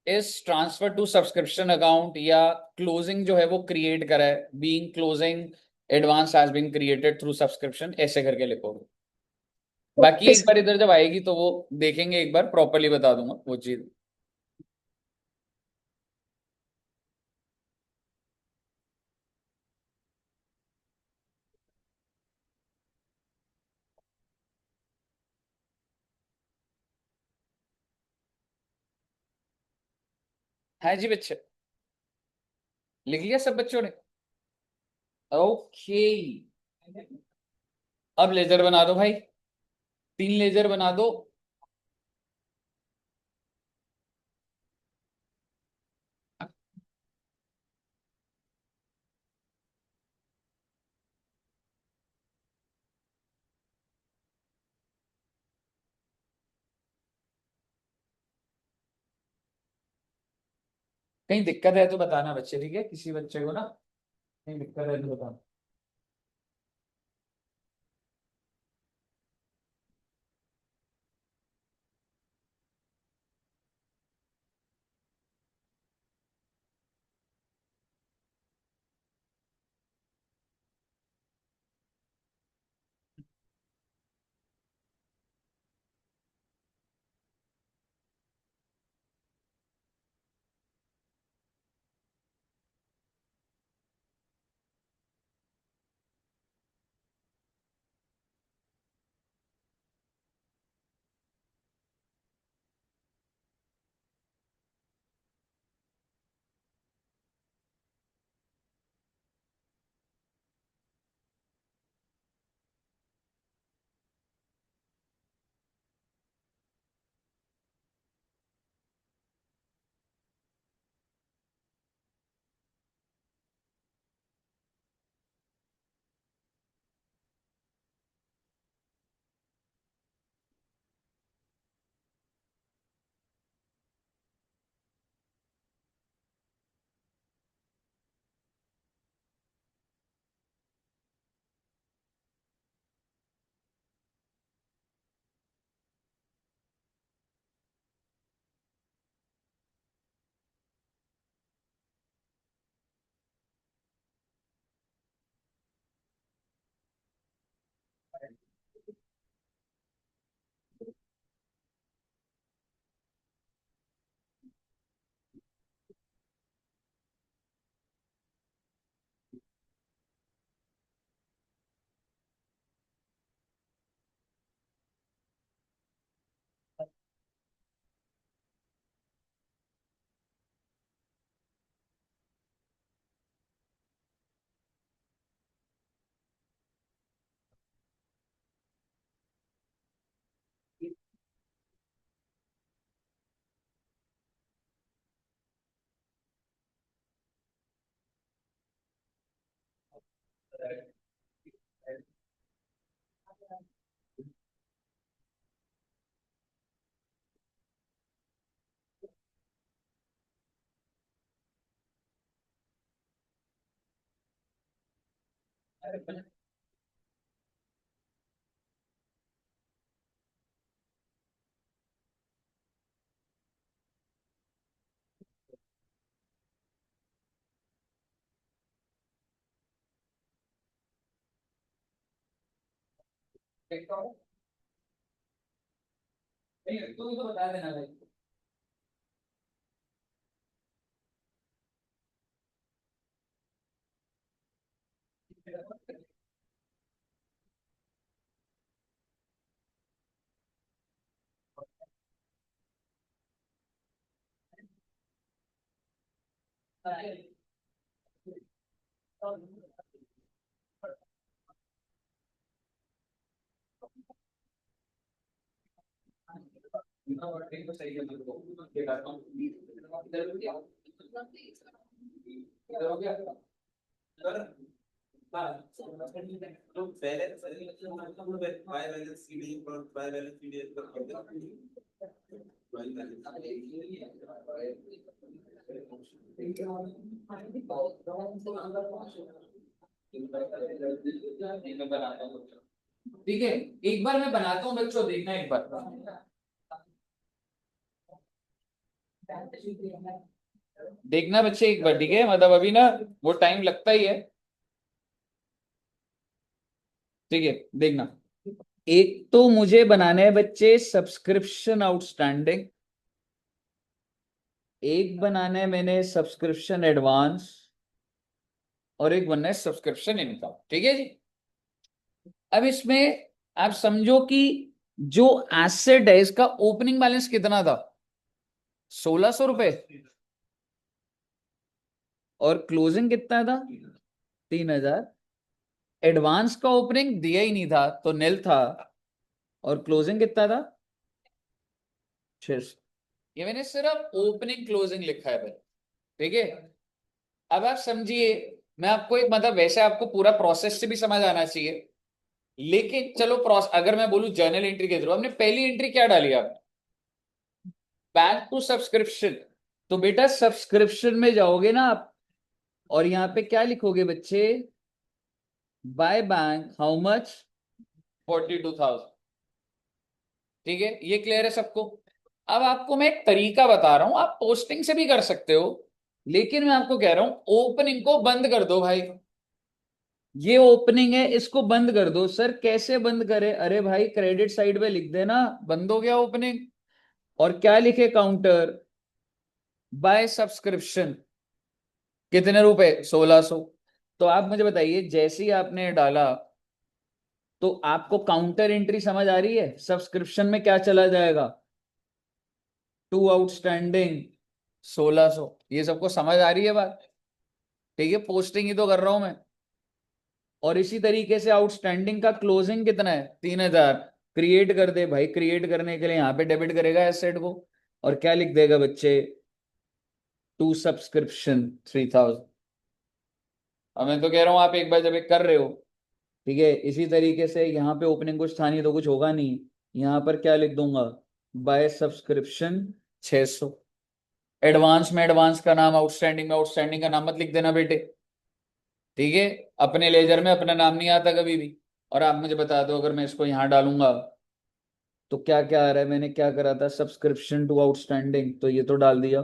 S1: is transfer to subscription account, या क्लोजिंग जो है वो क्रिएट करा है, being closing advance has been created through subscription, ऐसे करके लिखोगे। बाकी
S2: ओके
S1: एक बार इधर जब आएगी तो वो देखेंगे, एक बार प्रॉपरली बता दूंगा वो चीज। हाँ जी बच्चे, लिख लिया सब बच्चों ने, ओके। अब लेजर बना दो भाई, 3 लेजर बना दो। कहीं दिक्कत है तो बताना बच्चे, ठीक है, किसी बच्चे को ना कहीं दिक्कत है तो बताना। तू तो बता देना भाई। सही है मेरे को दिखाता हूँ। इधर हो गया सर। हाँ तो पहले बाय बैलेंस सीडी और बाय बैलेंस सीडी कर दे। ठीक है, एक बार मैं बनाता हूँ बच्चों, देखना एक बार। देखना बच्चे एक बार, ठीक है, मतलब अभी ना वो टाइम लगता ही है। ठीक है, देखना। एक तो मुझे बनाने हैं बच्चे सब्सक्रिप्शन आउटस्टैंडिंग, एक बनाना है मैंने सब्सक्रिप्शन एडवांस, और एक बनना है सब्सक्रिप्शन इनकम। ठीक है जी। अब इसमें आप समझो कि जो एसेट है इसका ओपनिंग बैलेंस कितना था, 1600 रुपए, और क्लोजिंग कितना था, 3000। एडवांस का ओपनिंग दिया ही नहीं था तो निल था, और क्लोजिंग कितना था, 600। ये मैंने सिर्फ ओपनिंग क्लोजिंग लिखा है भाई। ठीक है, अब आप समझिए, मैं आपको एक मतलब वैसे आपको पूरा प्रोसेस से भी समझ आना चाहिए, लेकिन चलो प्रोसेस अगर मैं बोलूं जर्नल एंट्री के थ्रू, हमने पहली एंट्री क्या डाली आपने, बैंक टू सब्सक्रिप्शन। तो बेटा सब्सक्रिप्शन में जाओगे ना आप, और यहां पे क्या लिखोगे बच्चे, बाय बैंक हाउ मच, 42,000। ठीक है, ये क्लियर है सबको। अब आपको मैं एक तरीका बता रहा हूं, आप पोस्टिंग से भी कर सकते हो, लेकिन मैं आपको कह रहा हूं ओपनिंग को बंद कर दो भाई। ये ओपनिंग है, इसको बंद कर दो। सर कैसे बंद करे, अरे भाई क्रेडिट साइड पे लिख देना बंद हो गया ओपनिंग, और क्या लिखे काउंटर, बाय सब्सक्रिप्शन, कितने रुपए, 1600। तो आप मुझे बताइए, जैसे ही आपने डाला तो आपको काउंटर एंट्री समझ आ रही है, सब्सक्रिप्शन में क्या चला जाएगा, टू आउटस्टैंडिंग 1600। ये सबको समझ आ रही है बात। ठीक है, पोस्टिंग ही तो कर रहा हूं मैं। और इसी तरीके से आउटस्टैंडिंग का क्लोजिंग कितना है, 3000। क्रिएट कर दे भाई, क्रिएट करने के लिए यहाँ पे डेबिट करेगा एसेट को, और क्या लिख देगा बच्चे, टू सब्सक्रिप्शन 3000। अब मैं तो कह रहा हूं आप एक बार जब एक कर रहे हो, ठीक है, इसी तरीके से यहाँ पे ओपनिंग कुछ था नहीं तो कुछ होगा नहीं, यहाँ पर क्या लिख दूंगा, बाय सब्सक्रिप्शन 600। एडवांस में एडवांस का नाम, आउटस्टैंडिंग में आउटस्टैंडिंग का नाम मत लिख देना बेटे। ठीक है, अपने लेजर में अपना नाम नहीं आता कभी भी। और आप मुझे बता दो, अगर मैं इसको यहां डालूंगा तो क्या क्या आ रहा है, मैंने क्या करा था, सब्सक्रिप्शन टू आउटस्टैंडिंग, तो ये तो डाल दिया।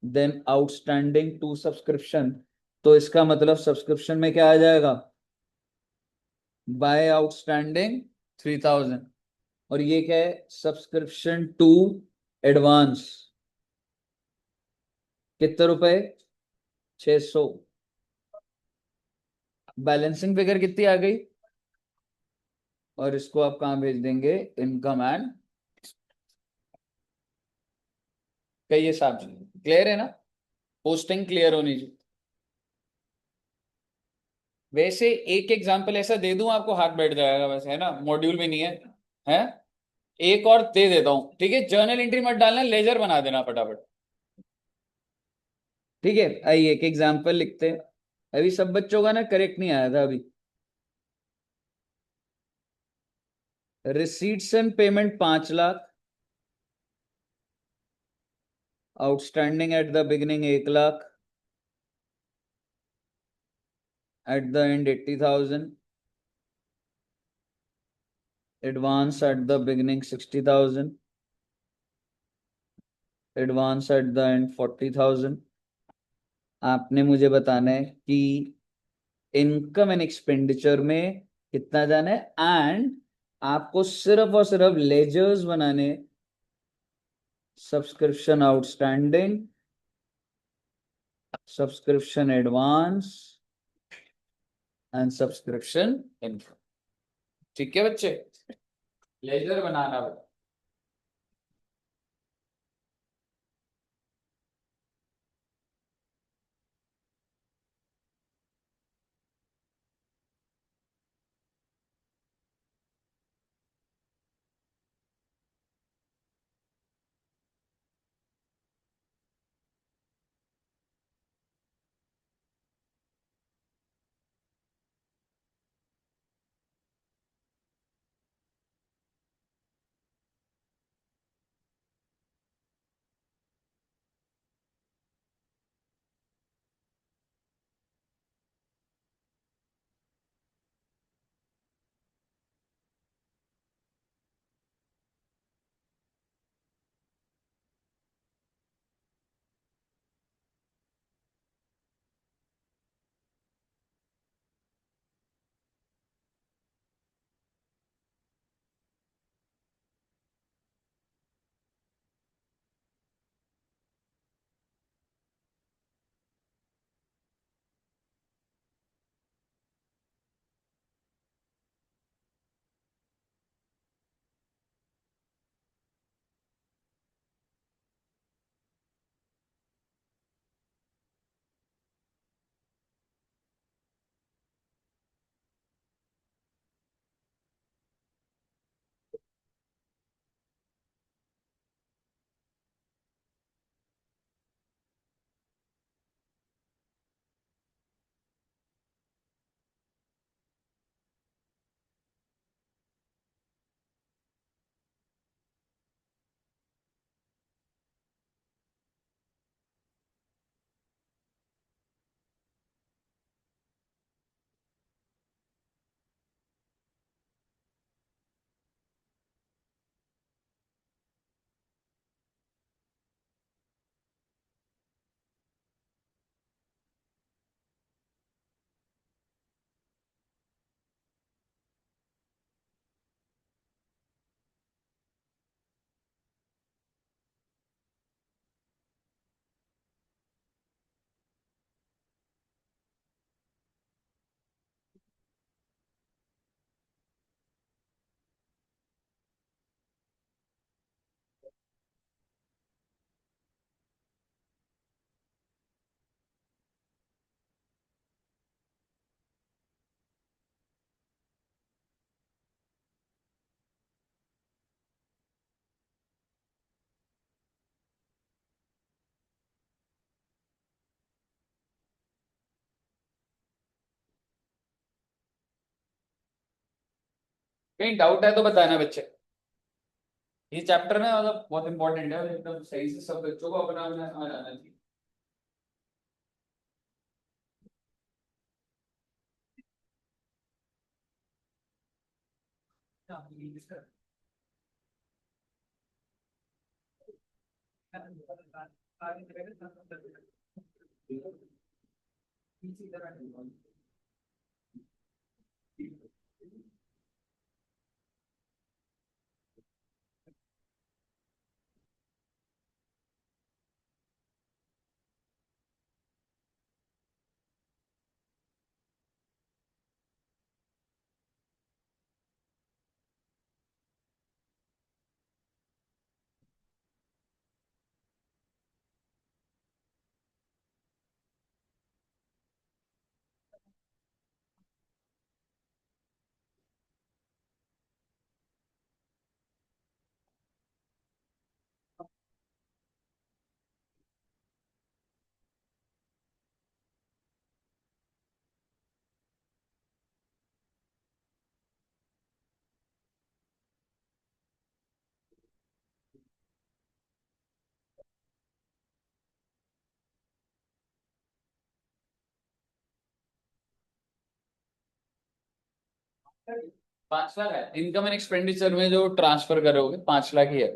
S1: देन आउटस्टैंडिंग टू सब्सक्रिप्शन, तो इसका मतलब सब्सक्रिप्शन में क्या आ जाएगा, बाय आउटस्टैंडिंग 3000। और ये क्या है, सब्सक्रिप्शन टू एडवांस, कितने रुपए, 600। बैलेंसिंग फिगर कितनी आ गई, और इसको आप कहाँ भेज देंगे, इनकम एंड का ये साहब। क्लियर है ना, पोस्टिंग क्लियर होनी चाहिए। वैसे एक एग्जांपल ऐसा दे दूं आपको हाथ बैठ जाएगा, वैसे है ना, मॉड्यूल भी नहीं है, है। एक और दे देता हूं, ठीक है, जर्नल एंट्री मत डालना, लेजर बना देना फटाफट। ठीक है, आइए एक एग्जांपल लिखते हैं। अभी सब बच्चों का ना करेक्ट नहीं आया था अभी। Receipts and payment 5 lakh, outstanding at the beginning 1 lakh, eight the and 80,000, advance at the beginning 60,000, advance at the and 40,000। आपने मुझे बताना है कि इनकम एंड एक्सपेंडिचर में कितना जाना है, एंड आपको सिर्फ और सिर्फ लेजर्स बनाने, subscription outstanding, subscription advance and subscription income. ठीक है बच्चे, लेजर बनाना है। कहीं डाउट है तो बताना बच्चे। ये चैप्टर ना मतलब बहुत इंपॉर्टेंट है और एकदम सही से सब बच्चों को अपना अपना समझ आना चाहिए। 5 लाख है इनकम एंड एक्सपेंडिचर में, जो ट्रांसफर करोगे 5 लाख ही है।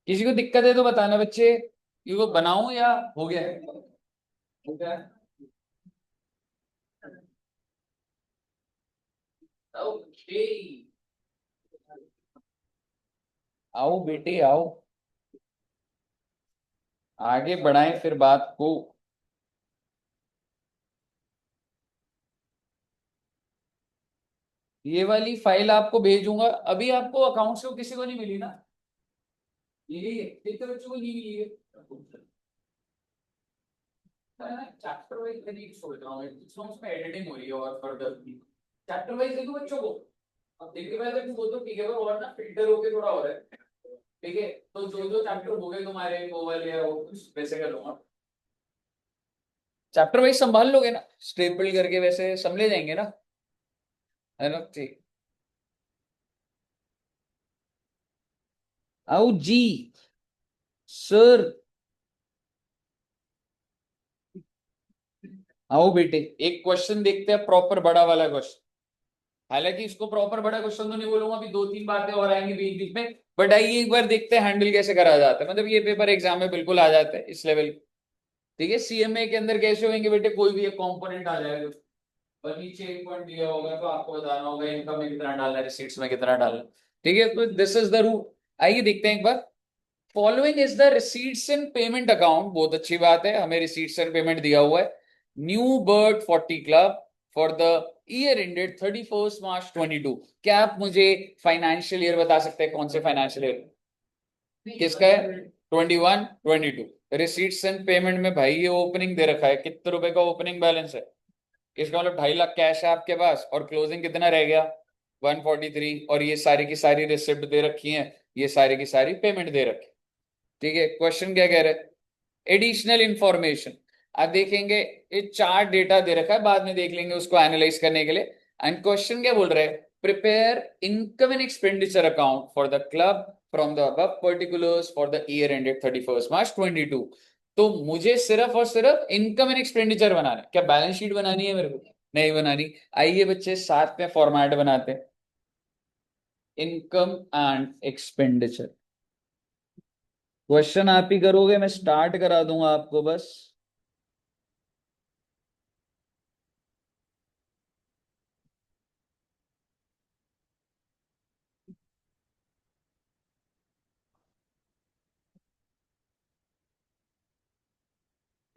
S1: किसी को दिक्कत है तो बताना बच्चे, ये वो बनाऊं या हो गया है? हो गया है? ओके, आओ बेटे आओ, आगे बढ़ाएं फिर बात को। ये वाली फाइल आपको भेजूंगा अभी, आपको अकाउंट्स को किसी को नहीं मिली ना? ये कितने बच्चों को नहीं मिली है? चैप्टर वाइज तरीके सोच रहा हूँ, इसमें एडिटिंग हो रही है और फर्दर चैप्टर वाइज देखो बच्चों को। अब देखते हुए वो तो ठीक है, पर और ना फिल्टर होके थोड़ा हो रहा है। ठीक है, तो जो जो चैप्टर हो गए तुम्हारे वो वाले है, वो कुछ वैसे कर लूंगा। चैप्टर वाइज संभाल लोगे ना, स्टेपल करके वैसे समझे जाएंगे ना, है ना? ठीक, आओ जी सर, आओ बेटे। एक क्वेश्चन देखते हैं, प्रॉपर बड़ा वाला क्वेश्चन। हालांकि इसको प्रॉपर बड़ा क्वेश्चन तो नहीं बोलूंगा, अभी 2-3 बातें और आएंगी बीच बीच में। बट आइए एक बार देखते हैं हैंडल कैसे करा जाता है, मतलब ये पेपर एग्जाम में बिल्कुल आ जाता है इस लेवल। ठीक है, सीएमए के अंदर कैसे होंगे बेटे, कोई भी एक कंपोनेंट आ जाएगा और नीचे एक पॉइंट दिया होगा, तो आपको बताना होगा इनकम में कितना डालना है, रिसीट्स में कितना डालना है। ठीक है, तो दिस इज द रूल। आइए देखते हैं एक बार। Following is the receipts and payment account, बहुत अच्छी बात है, हमें रिसीट्स एंड पेमेंट दिया हुआ है। New bird 40 club for the year ended 31 March 2022। क्या आप मुझे फाइनेंशियल ईयर बता सकते हैं, कौन से फाइनेंशियल ईयर किसका है? 21-22। रिसीट्स एंड पेमेंट में भाई ये ओपनिंग दे रखा है, कितने रुपए का ओपनिंग बैलेंस है? इसका मतलब 2.5 लाख कैश है आपके पास, और क्लोजिंग कितना रह गया? 143। और ये सारी की सारी रिसिप्ट दे रखी है, ये सारी की सारी पेमेंट दे रखी है। ठीक है, क्वेश्चन क्या कह रहे हैं? Additional information. अब देखेंगे, ये चार डेटा दे रखा है, बाद में देख लेंगे उसको एनालाइज करने के लिए। एंड क्वेश्चन क्या बोल रहे हैं? Prepare income and expenditure account for the club from the above particulars for the year ended 31 March 2022। तो मुझे सिर्फ और सिर्फ इनकम एंड एक्सपेंडिचर बनाना है, क्या बैलेंस शीट बनानी है मेरे को? नहीं बनानी। आइए बच्चे साथ में फॉर्मेट बनाते हैं, इनकम एंड एक्सपेंडिचर। क्वेश्चन आप ही करोगे, मैं स्टार्ट करा दूंगा आपको बस।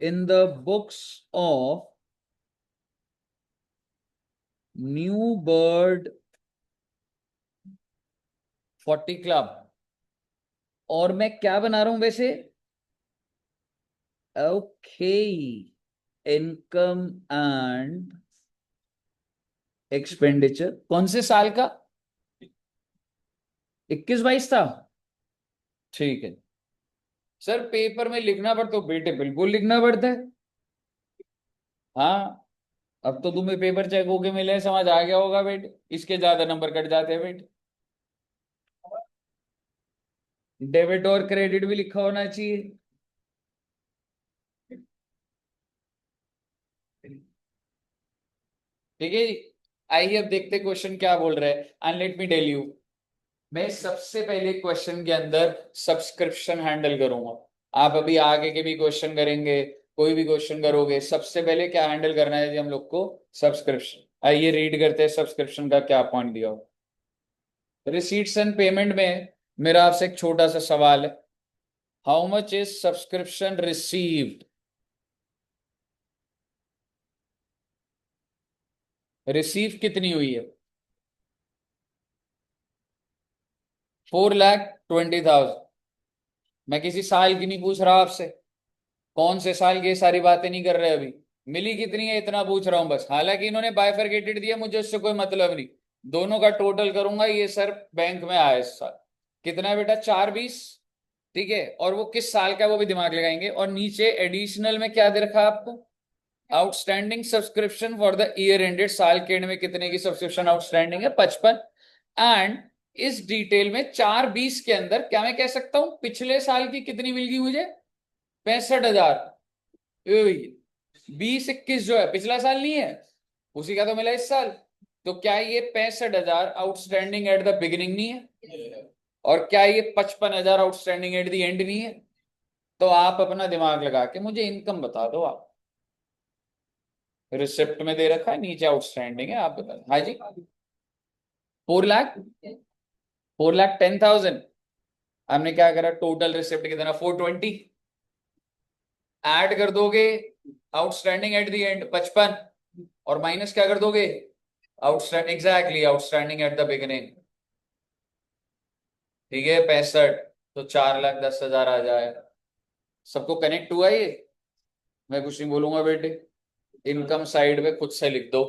S1: In the books of New Bird 40 Club, और मैं क्या बना रहा हूं वैसे? ओके, इनकम एंड एक्सपेंडिचर कौन से साल का? 21-22 था। ठीक है सर, पेपर में लिखना पड़ता तो बेटे बिल्कुल लिखना पड़ता है। हाँ, अब तो तुम्हें पेपर चेक होके मिले, समझ आ गया होगा बेटे, इसके ज्यादा नंबर कट जाते हैं बेटे। डेबिट और क्रेडिट भी लिखा होना चाहिए। ठीक है जी, आइए अब देखते क्वेश्चन क्या बोल रहा है। And let me tell you, मैं सबसे पहले क्वेश्चन के अंदर सब्सक्रिप्शन हैंडल करूंगा। आप अभी आगे के भी क्वेश्चन करेंगे, कोई भी क्वेश्चन करोगे, सबसे पहले क्या हैंडल करना है जी हम लोग को? सब्सक्रिप्शन। आइए रीड करते हैं सब्सक्रिप्शन का क्या पॉइंट दिया हो। रिसीट्स एंड पेमेंट में मेरा आपसे एक छोटा सा सवाल है, how much is subscription received? Receive कितनी हुई है? 4,20,000। मैं किसी साल की नहीं पूछ रहा आपसे, कौन से साल की, ये सारी बातें नहीं कर रहे अभी। मिली कितनी है इतना पूछ रहा हूं बस। हालांकि इन्होंने बाइफरकेटेड दिया, मुझे उससे कोई मतलब नहीं, दोनों का टोटल करूंगा। ये सर बैंक में आया इस साल, कितना है बेटा? 4,20। ठीक है, और वो किस साल का है वो भी दिमाग लगाएंगे। और नीचे एडिशनल में क्या दे रखा है आपको? Outstanding subscription for the year ended, साल के एंड में कितने की सब्सक्रिप्शन आउटस्टैंडिंग है? 55। एंड इस डिटेल में 4,20 के अंदर क्या मैं कह सकता हूं, पिछले साल की कितनी मिल गई मुझे? 65,000। 20-21 जो है पिछला साल नहीं है, उसी का तो मिला इस साल। तो क्या ये 65,000 आउटस्टैंडिंग एट द बिगिनिंग नहीं है? और क्या ये 55,000 आउटस्टैंडिंग एट द एंड नहीं है? तो आप अपना दिमाग लगा के मुझे इनकम बता दो आप। रिसिप्ट में दे रखा है, नीचे आउटस्टैंडिंग है, आप बता दो। हाँ जी, 4 लाख, 4,10,000। हमने क्या करा, टोटल रिसिप्ट कितना, 420। ऐड कर दोगे आउटस्टैंडिंग एट द एंड 55, और माइनस क्या कर दोगे, outstanding, exactly outstanding at the beginning. ठीक है, 65, तो 4,10,000 आ जाएगा। सबको कनेक्ट हुआ ये? मैं कुछ नहीं बोलूंगा बेटे, इनकम साइड पे खुद से लिख दो।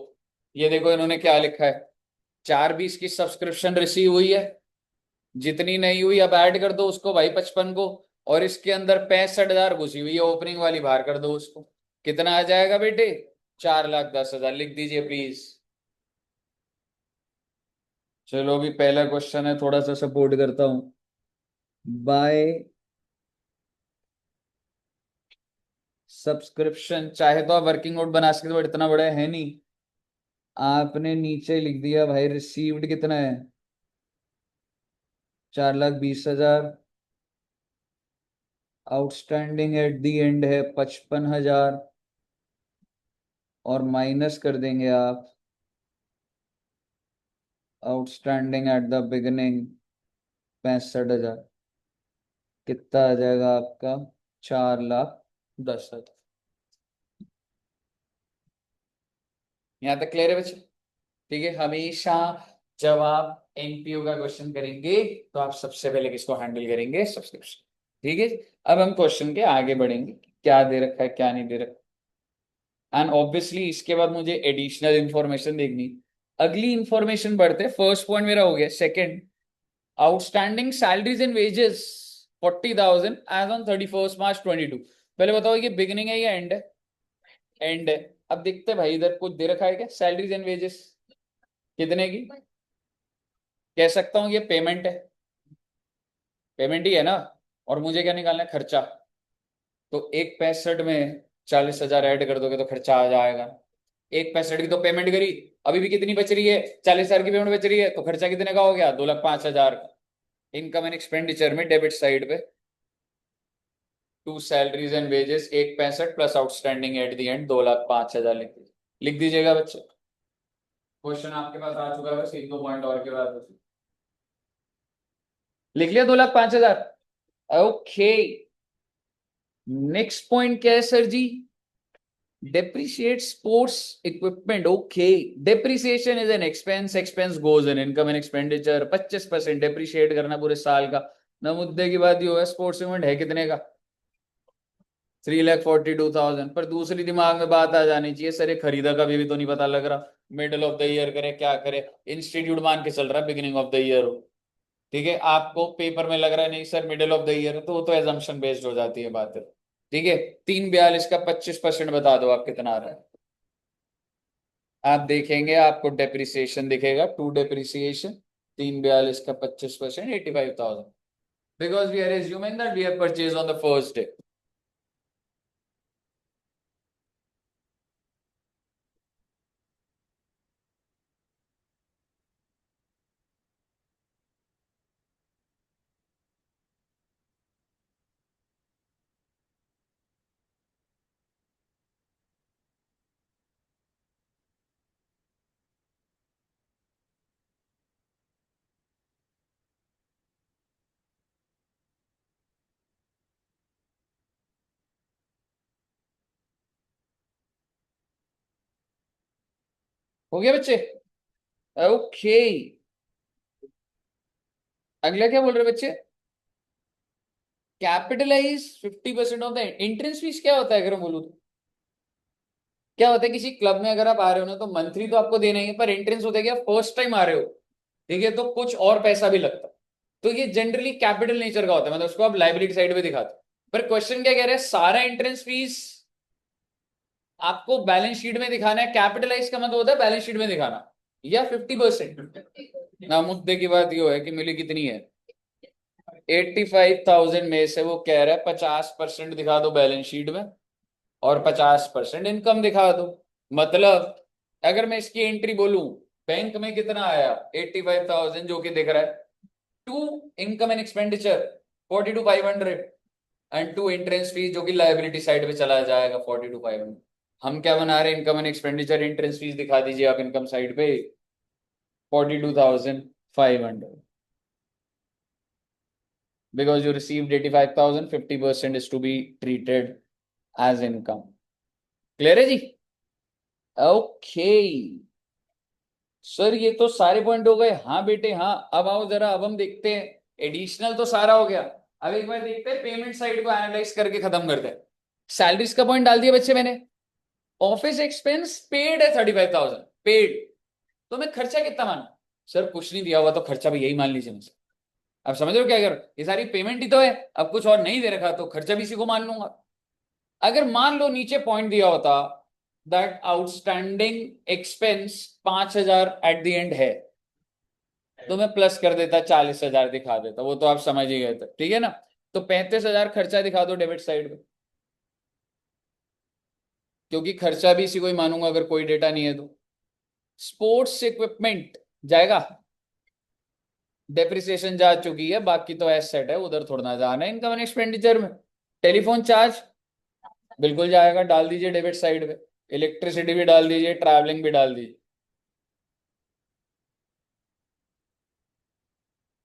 S1: ये देखो इन्होंने क्या लिखा है, 420 की सब्सक्रिप्शन रिसीव हुई है, जितनी नहीं हुई अब ऐड कर दो उसको भाई 55 को, और इसके अंदर 65,000 घुसी हुई है ओपनिंग वाली, बाहर कर दो उसको। कितना आ जाएगा बेटे, 4,10,000। लिख दीजिए प्लीज। चलो अभी पहला क्वेश्चन है, थोड़ा सा सपोर्ट करता हूं। बाय सब्सक्रिप्शन, चाहे तो आप वर्किंग नोट बना सकते हो बट इतना बड़ा है नहीं। आपने नीचे लिख दिया भाई रिसीव्ड कितना है, 4,20,000। आउटस्टैंडिंग एट दी एंड है 55,000, और माइनस कर देंगे आप आउटस्टैंडिंग एट द बिगिनिंग 65,000। कितना आ जाएगा आपका, 4,10,000। यहाँ तक क्लियर है बच्चे? ठीक है, हमेशा जब आप एनपीओ का क्वेश्चन करेंगे तो आप सबसे पहले किसको हैंडल करेंगे, सब्सक्रिप्शन। ठीक है, अब हम क्वेश्चन के आगे बढ़ेंगे, क्या दे रखा है क्या नहीं दे रखा। एंड ऑब्वियसली इसके बाद मुझे एडिशनल इंफॉर्मेशन देखनी। अगली इंफॉर्मेशन बढ़ते, फर्स्ट पॉइंट मेरा हो गया। Second, outstanding salaries and wages 40,000 as on 31 March 2022। पहले बताओ ये बिगिनिंग है या एंड है? एंड है। अब देखते हैं भाई इधर कुछ दे रखा है क्या, सैलरीज एंड वेजेस कितने की? कह सकता हूँ ये पेमेंट है, पेमेंट ही है ना। और मुझे क्या निकालना है, खर्चा। तो 1,65 में 40,000 ऐड कर दोगे तो खर्चा आ जाएगा। 1,65 की तो पेमेंट करी, अभी भी कितनी बच रही है, 40,000 की पेमेंट बच रही है, तो खर्चा कितने का हो गया, 2,05,000 का। इनकम एंड एक्सपेंडिचर में डेबिट साइड पे, to salaries and wages 1,65 plus outstanding at the end 2,05,000 लिख दीजिएगा बच्चे। क्वेश्चन आपके पास आ चुका है, बस एक दो पॉइंट और के बाद लिख लिया 2,05,000। ओके, नेक्स्ट पॉइंट क्या है sir ji, depreciate sports equipment. Okay, depreciation is an expense, expense goes in income and expenditure। 25% depreciate करना पूरे साल का। ना मुद्दे की बात ये है, स्पोर्ट्स इक्विपमेंट है कितने का, 3,42,000। पर दूसरी दिमाग में बात आ जानी चाहिए, सर ये खरीदा का भी तो नहीं पता लग रहा, मिडिल ऑफ द ईयर करे क्या करे, इंस्टीट्यूट मान के चल रहा है बिगिनिंग ऑफ द ईयर हो। ठीक है, आपको पेपर में लग रहा है नहीं sir middle of the year, तो वो तो एजम्पशन बेस्ड हो जाती है बात। ठीक है, 3,42 का 25% बता दो आप कितना आ रहा है। आप देखेंगे आपको डेप्रिसिएशन दिखेगा, टू डेप्रिसिएशन, 3,42 का 25%, 85,000। Because we are assuming that we have purchase on the first day. हो गया बच्चे? ओके, अगला क्या बोल रहे बच्चे, capitalise 50% of the entrance fees. क्या होता है अगर मैं बोलूँ तो, क्या होता है, किसी क्लब में अगर आप आ रहे हो ना तो मंथली तो आपको देना ही है, पर एंट्रेंस होता है कि आप फर्स्ट टाइम आ रहे हो, ठीक है, तो कुछ और पैसा भी लगता है। तो ये जनरली कैपिटल नेचर का होता है, मतलब उसको आप लाइबिलिटी साइड पे दिखाते हो। पर क्वेश्चन क्या कह रहे हैं, सारा एंट्रेंस फीस आपको बैलेंस शीट में दिखाना है, कैपिटलाइज का मतलब होता है बैलेंस शीट में दिखाना, या 50%। ना मुद्दे की बात ये है कि मिली कितनी है, 85,000 में से वो कह रहा है 50% दिखा दो बैलेंस शीट में, और 50% इनकम दिखा दो। मतलब अगर मैं इसकी एंट्री बोलूं, बैंक में कितना आया 85,000 जो कि दिख रहा है, to income and expenditure 42,500 and to entrance fees जो कि लाइबिलिटी साइड पे चला जाएगा 42,500। हम क्या बना रहे हैं, income and expenditure entrance fees दिखा दीजिए आप इनकम साइड पे 42,500 because you received 85,000, 50% is to be treated as income। Clear है जी? ओके सर, ये तो सारे पॉइंट हो गए। हाँ बेटे हाँ, अब आओ जरा, अब हम देखते हैं, एडिशनल तो सारा हो गया। अब एक बार देखते हैं पेमेंट साइड को एनालाइज करके खत्म करते हैं। सैलरीज का पॉइंट डाल दिया बच्चे मैंने। ऑफिस एक्सपेंस पेड है 35,000 पेड। तो मैं खर्चा कितना मानू? सर कुछ नहीं दिया हुआ तो खर्चा भी यही मान लीजिए मुझसे। अब समझ रहे हो क्या, अगर ये सारी पेमेंट ही तो है, अब कुछ और नहीं दे रखा तो खर्चा भी इसी को मान लूंगा। अगर मान लो नीचे पॉइंट दिया होता that outstanding expense 5,000 eight the and है, तो मैं प्लस कर देता, 40,000 दिखा देता, वो तो आप समझ ही गए थे, ठीक है ना। तो 35,000 खर्चा दिखा दो डेबिट साइड पे, क्योंकि खर्चा भी इसी को ही मानूंगा अगर कोई डेटा नहीं है तो। स्पोर्ट्स इक्विपमेंट जाएगा, डेप्रिसिएशन जा चुकी है, बाकी तो एसेट है, उधर थोड़ा ना जाना है इनकम एंड एक्सपेंडिचर में। टेलीफोन चार्ज बिल्कुल जाएगा, डाल दीजिए डेबिट साइड पे। इलेक्ट्रिसिटी भी डाल दीजिए, ट्रैवलिंग भी डाल दीजिए।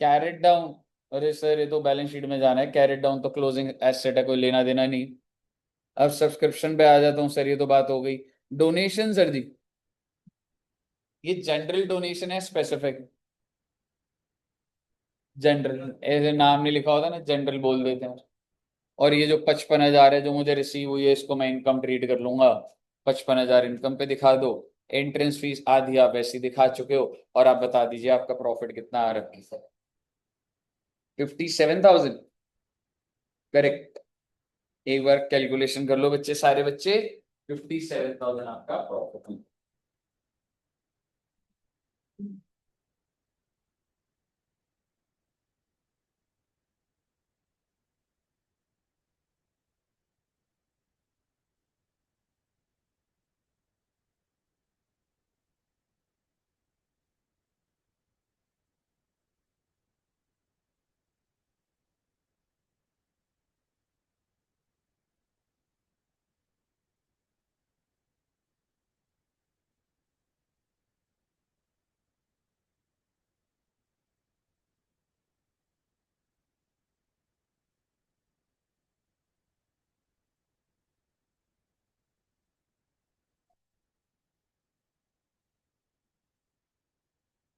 S1: कैरेट डाउन, अरे सर ये तो बैलेंस शीट में जाना है, कैरेट डाउन तो क्लोजिंग एसेट है, कोई लेना देना नहीं। अब सब्सक्रिप्शन पे आ जाता हूँ सर, ये तो बात हो गई। डोनेशन सर जी, ये जनरल डोनेशन है स्पेसिफिक? जनरल ऐसे नाम नहीं लिखा होता ना, जनरल बोल देते हैं। और ये जो 55,000 है जो मुझे रिसीव हुई है, इसको मैं इनकम ट्रीट कर लूंगा। 55,000 इनकम पे दिखा दो। एंट्रेंस फीस आधी आप ऐसी दिखा चुके हो, और आप बता दीजिए आपका प्रॉफिट कितना आ रहा है। 57,000 करेक्ट। एक बार कैलकुलेशन कर लो बच्चे, सारे बच्चे, 57,000 आपका प्रॉफिट।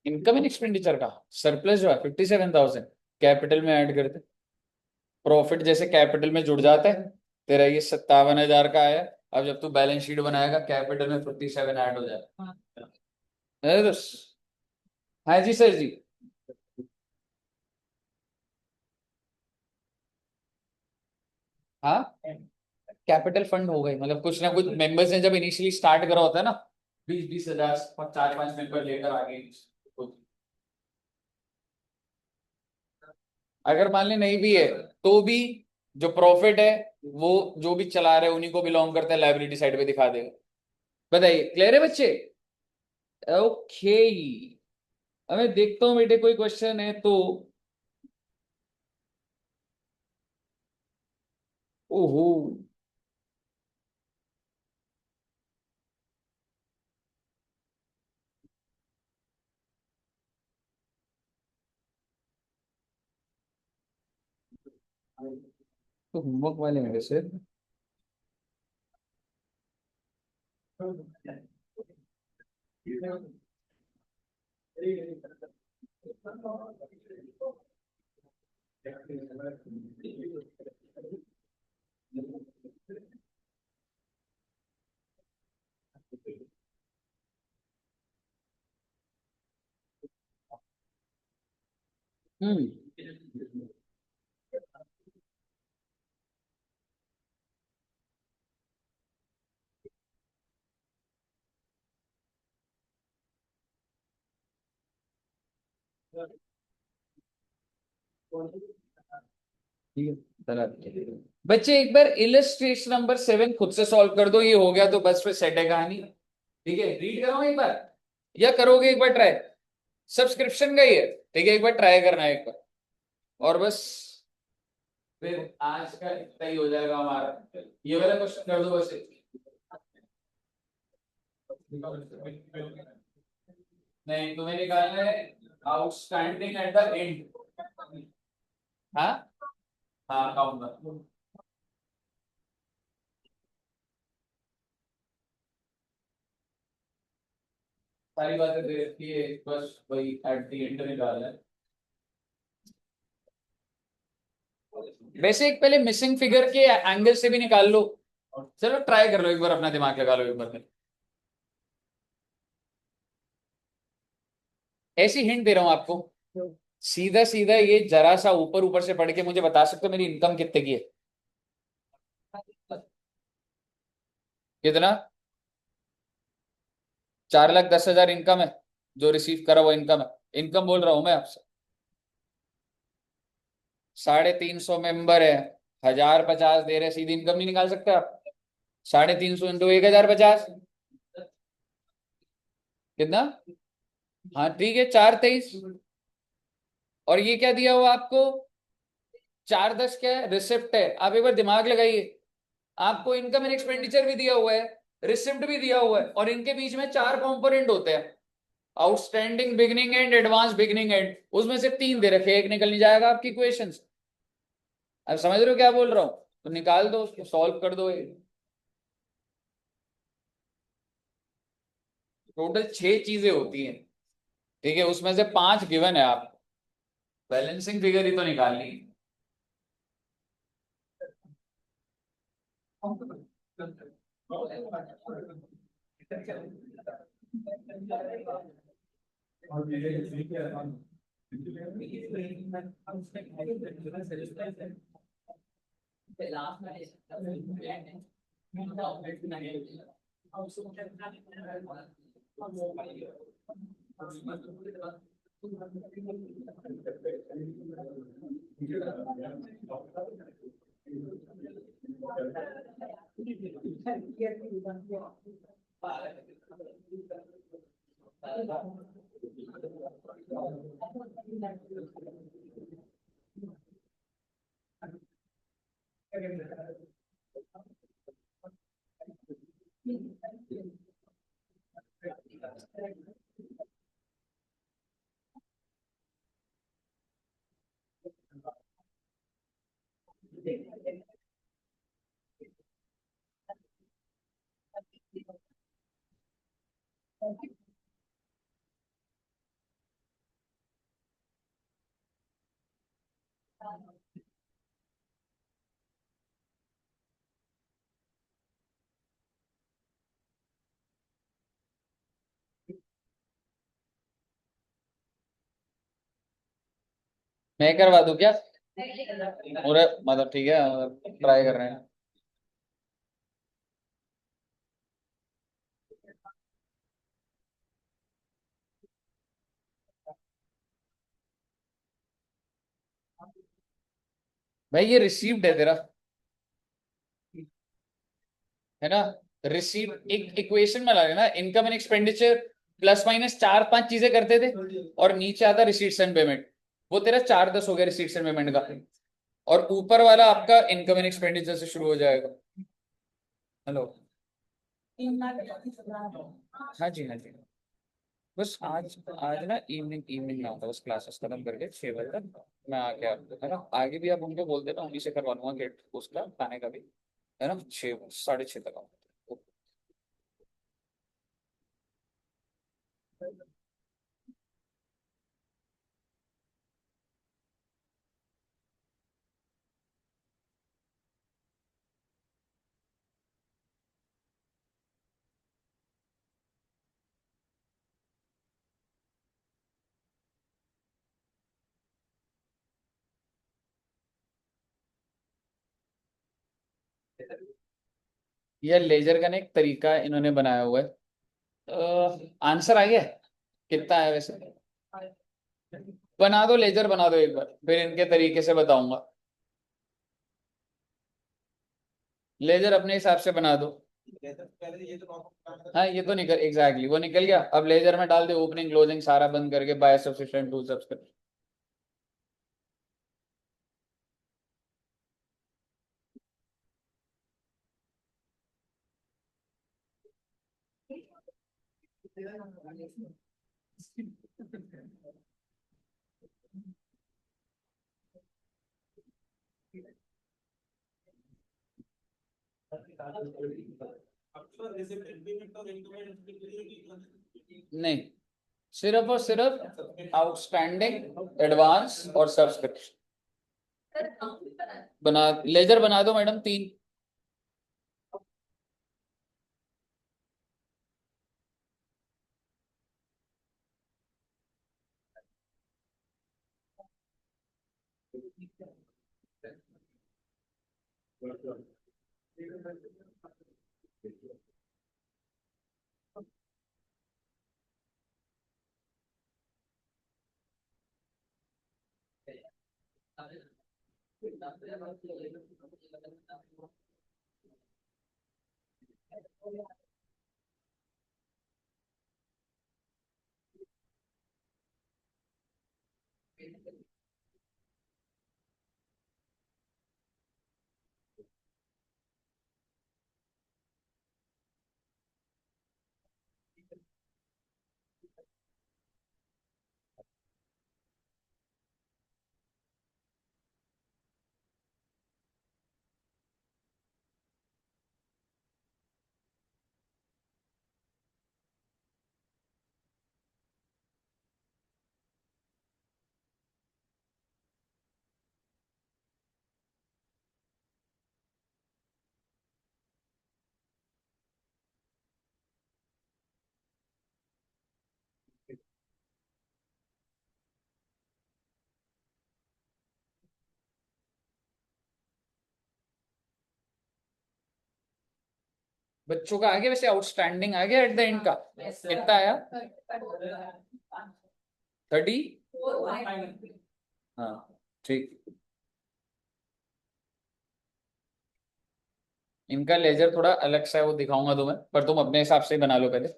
S1: इनकम एंड एक्सपेंडिचर का सरप्लस जो है 57,000 कैपिटल में ऐड करते। प्रॉफिट जैसे कैपिटल में जुड़ जाता है, तेरा ये 57,000 का आया। अब जब तू बैलेंस शीट बनाएगा कैपिटल में 57 ऐड हो जाएगा। है तो हाँ जी सर जी। हाँ कैपिटल फंड हो गए, मतलब कुछ ना कुछ मेंबर्स ने जब इनिशियली स्टार्ट करा होता है ना, 20-20 हजार, 4-5 मेंबर लेकर आगे। अगर मान ले नहीं भी है तो भी जो प्रॉफिट है वो जो भी चला रहे हैं उन्हीं को बिलोंग करता है, लाइबिलिटी साइड पे दिखा देगा। बताइए क्लियर है बच्चे? ओके, अब मैं देखता हूँ बेटे कोई क्वेश्चन है तो। ओहो, तो होमवर्क वाले मेरे से। हम्म ठीक है, चलो। बच्चे एक बार इलस्ट्रेशन नंबर 7 खुद से सॉल्व कर दो, ये हो गया तो बस फिर सेट है कहानी। ठीक है, रीड कराऊं एक बार या करोगे एक बार ट्राई? सब्सक्रिप्शन का ही है, ठीक है, एक बार ट्राई करना है एक बार, और बस फिर आज का इतना ही हो जाएगा हमारा। ये वाला क्वेश्चन कर दो बस। नहीं, तुम्हें निकालना है आउटस्टैंडिंग एट द एंड। हाँ हाँ, काउंट। सारी बातें दे रखी है, बस वही एट द एंड निकालना है। वैसे एक पहले मिसिंग फिगर के एंगल से भी निकाल लो। चलो ट्राई कर लो एक बार, अपना दिमाग लगा लो एक बार। ऐसी हिंट दे रहा हूं आपको, सीधा सीधा ये जरा सा ऊपर ऊपर से पढ़ के मुझे बता सकते हो मेरी इनकम कितने की है? कितना? 4,10,000 इनकम है, जो रिसीव करा वो इनकम है, इनकम बोल रहा हूं मैं आपसे। 350 मेंबर है, 1,050 दे रहे, सीधी इनकम नहीं निकाल सकते आप? 350 इंटू 1,050 कितना? हाँ ठीक है, 4,23। और ये क्या दिया हुआ आपको? 4,10 क्या है? रिसिप्ट है। आप एक बार दिमाग लगाइए, आपको इनकम एंड एक्सपेंडिचर भी दिया हुआ है, रिसिप्ट भी दिया हुआ है, और इनके बीच में 4 कंपोनेंट होते हैं, outstanding beginning and, advance beginning and, उसमें से 3 दे रखे, एक निकल नहीं जाएगा आपकी इक्वेशन। अब समझ रहे हो क्या बोल रहा हूं? तो निकाल दो उसको, सॉल्व कर दो। टोटल 6 चीजें होती हैं, ठीक है, उसमें से 5 गिवन है आपको, बैलेंसिंग फिगर ही तो निकालनी है। मैं करवा दूं क्या? और मतलब ठीक है, ट्राई कर रहे हैं। भाई ये रिसीव्ड है तेरा, है ना? रिसीव एक इक्वेशन में ला लेना, income and expenditure plus minus 4-5 चीजें करते थे, और नीचे आता रिसीट्स एंड पेमेंट, वो तेरा 4,10 हो गया रिसीट्स एंड पेमेंट का, और ऊपर वाला आपका इनकम एंड एक्सपेंडिचर से शुरू हो जाएगा। हेलो? हाँ जी हाँ जी। बस आज आज ना इवनिंग इवनिंग में आता, बस क्लासेस खत्म करके 6 बजे तक मैं आके आपको, है ना, आगे भी आप उनको बोल देना, उन्हीं से करवा लूंगा गेट उसका खाने का भी, है ना, 6 साढ़े 6 तक आऊंगा। ये लेजर का ना एक तरीका इन्होंने बनाया हुआ है, आंसर आ गया? कितना है वैसे? बना दो, लेजर बना दो एक बार, फिर इनके तरीके से बताऊंगा। लेजर अपने हिसाब से बना दो। हाँ ये तो निकल एग्जैक्टली वो निकल गया। अब लेजर में डाल दे ओपनिंग क्लोजिंग सारा बंद करके बाय सब्सिस्टेंट टू सब्सक्रिप्शन। नहीं, सिर्फ और सिर्फ आउटस्टैंडिंग, एडवांस और सब्सक्रिप्शन बना। लेजर बना दो मैडम 3। बच्चों का आगे वैसे आउटस्टैंडिंग आ गया एट द एंड का कितना आया 30। हाँ ठीक। इनका लेजर थोड़ा अलग सा है वो दिखाऊंगा तुम्हें, पर तुम अपने हिसाब से ही बना लो पहले।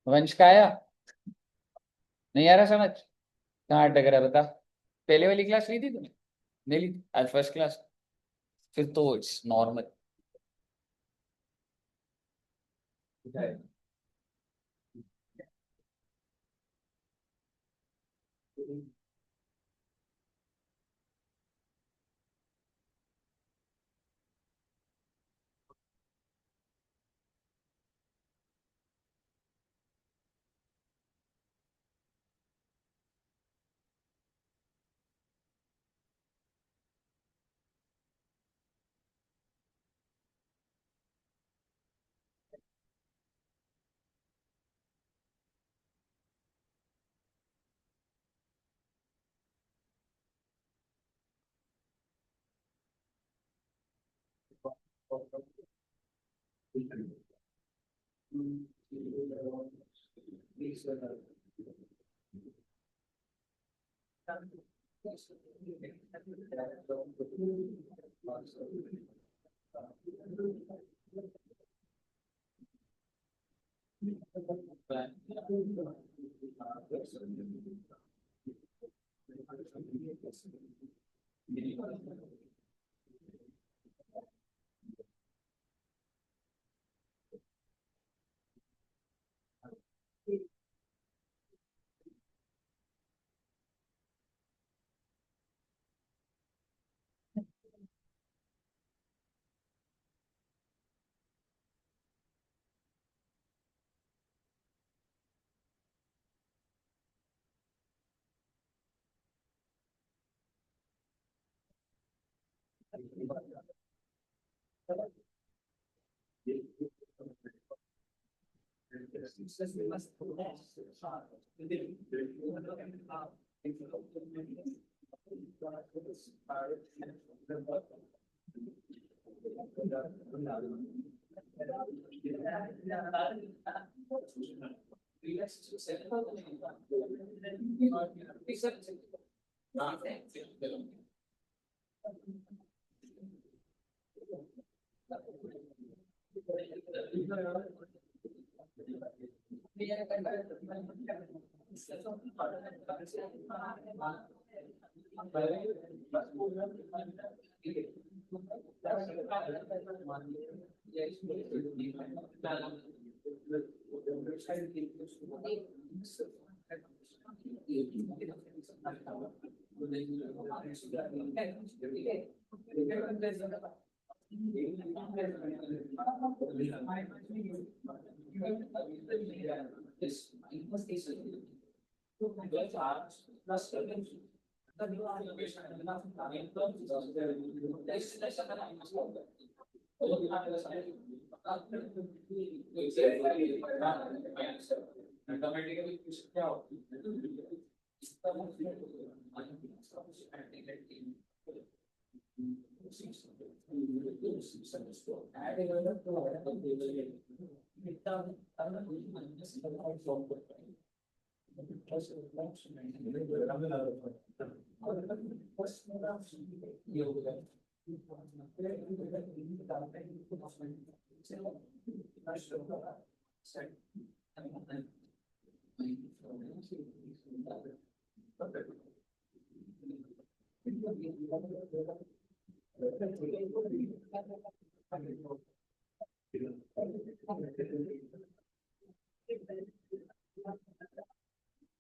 S1: वंश का आया? नहीं आ रहा समझ? कहाँ अटक रहा है बता। पहले वाली क्लास ली थी तुमने? नहीं ली थी? आज फर्स्ट क्लास? फिर तो इट्स नॉर्मल।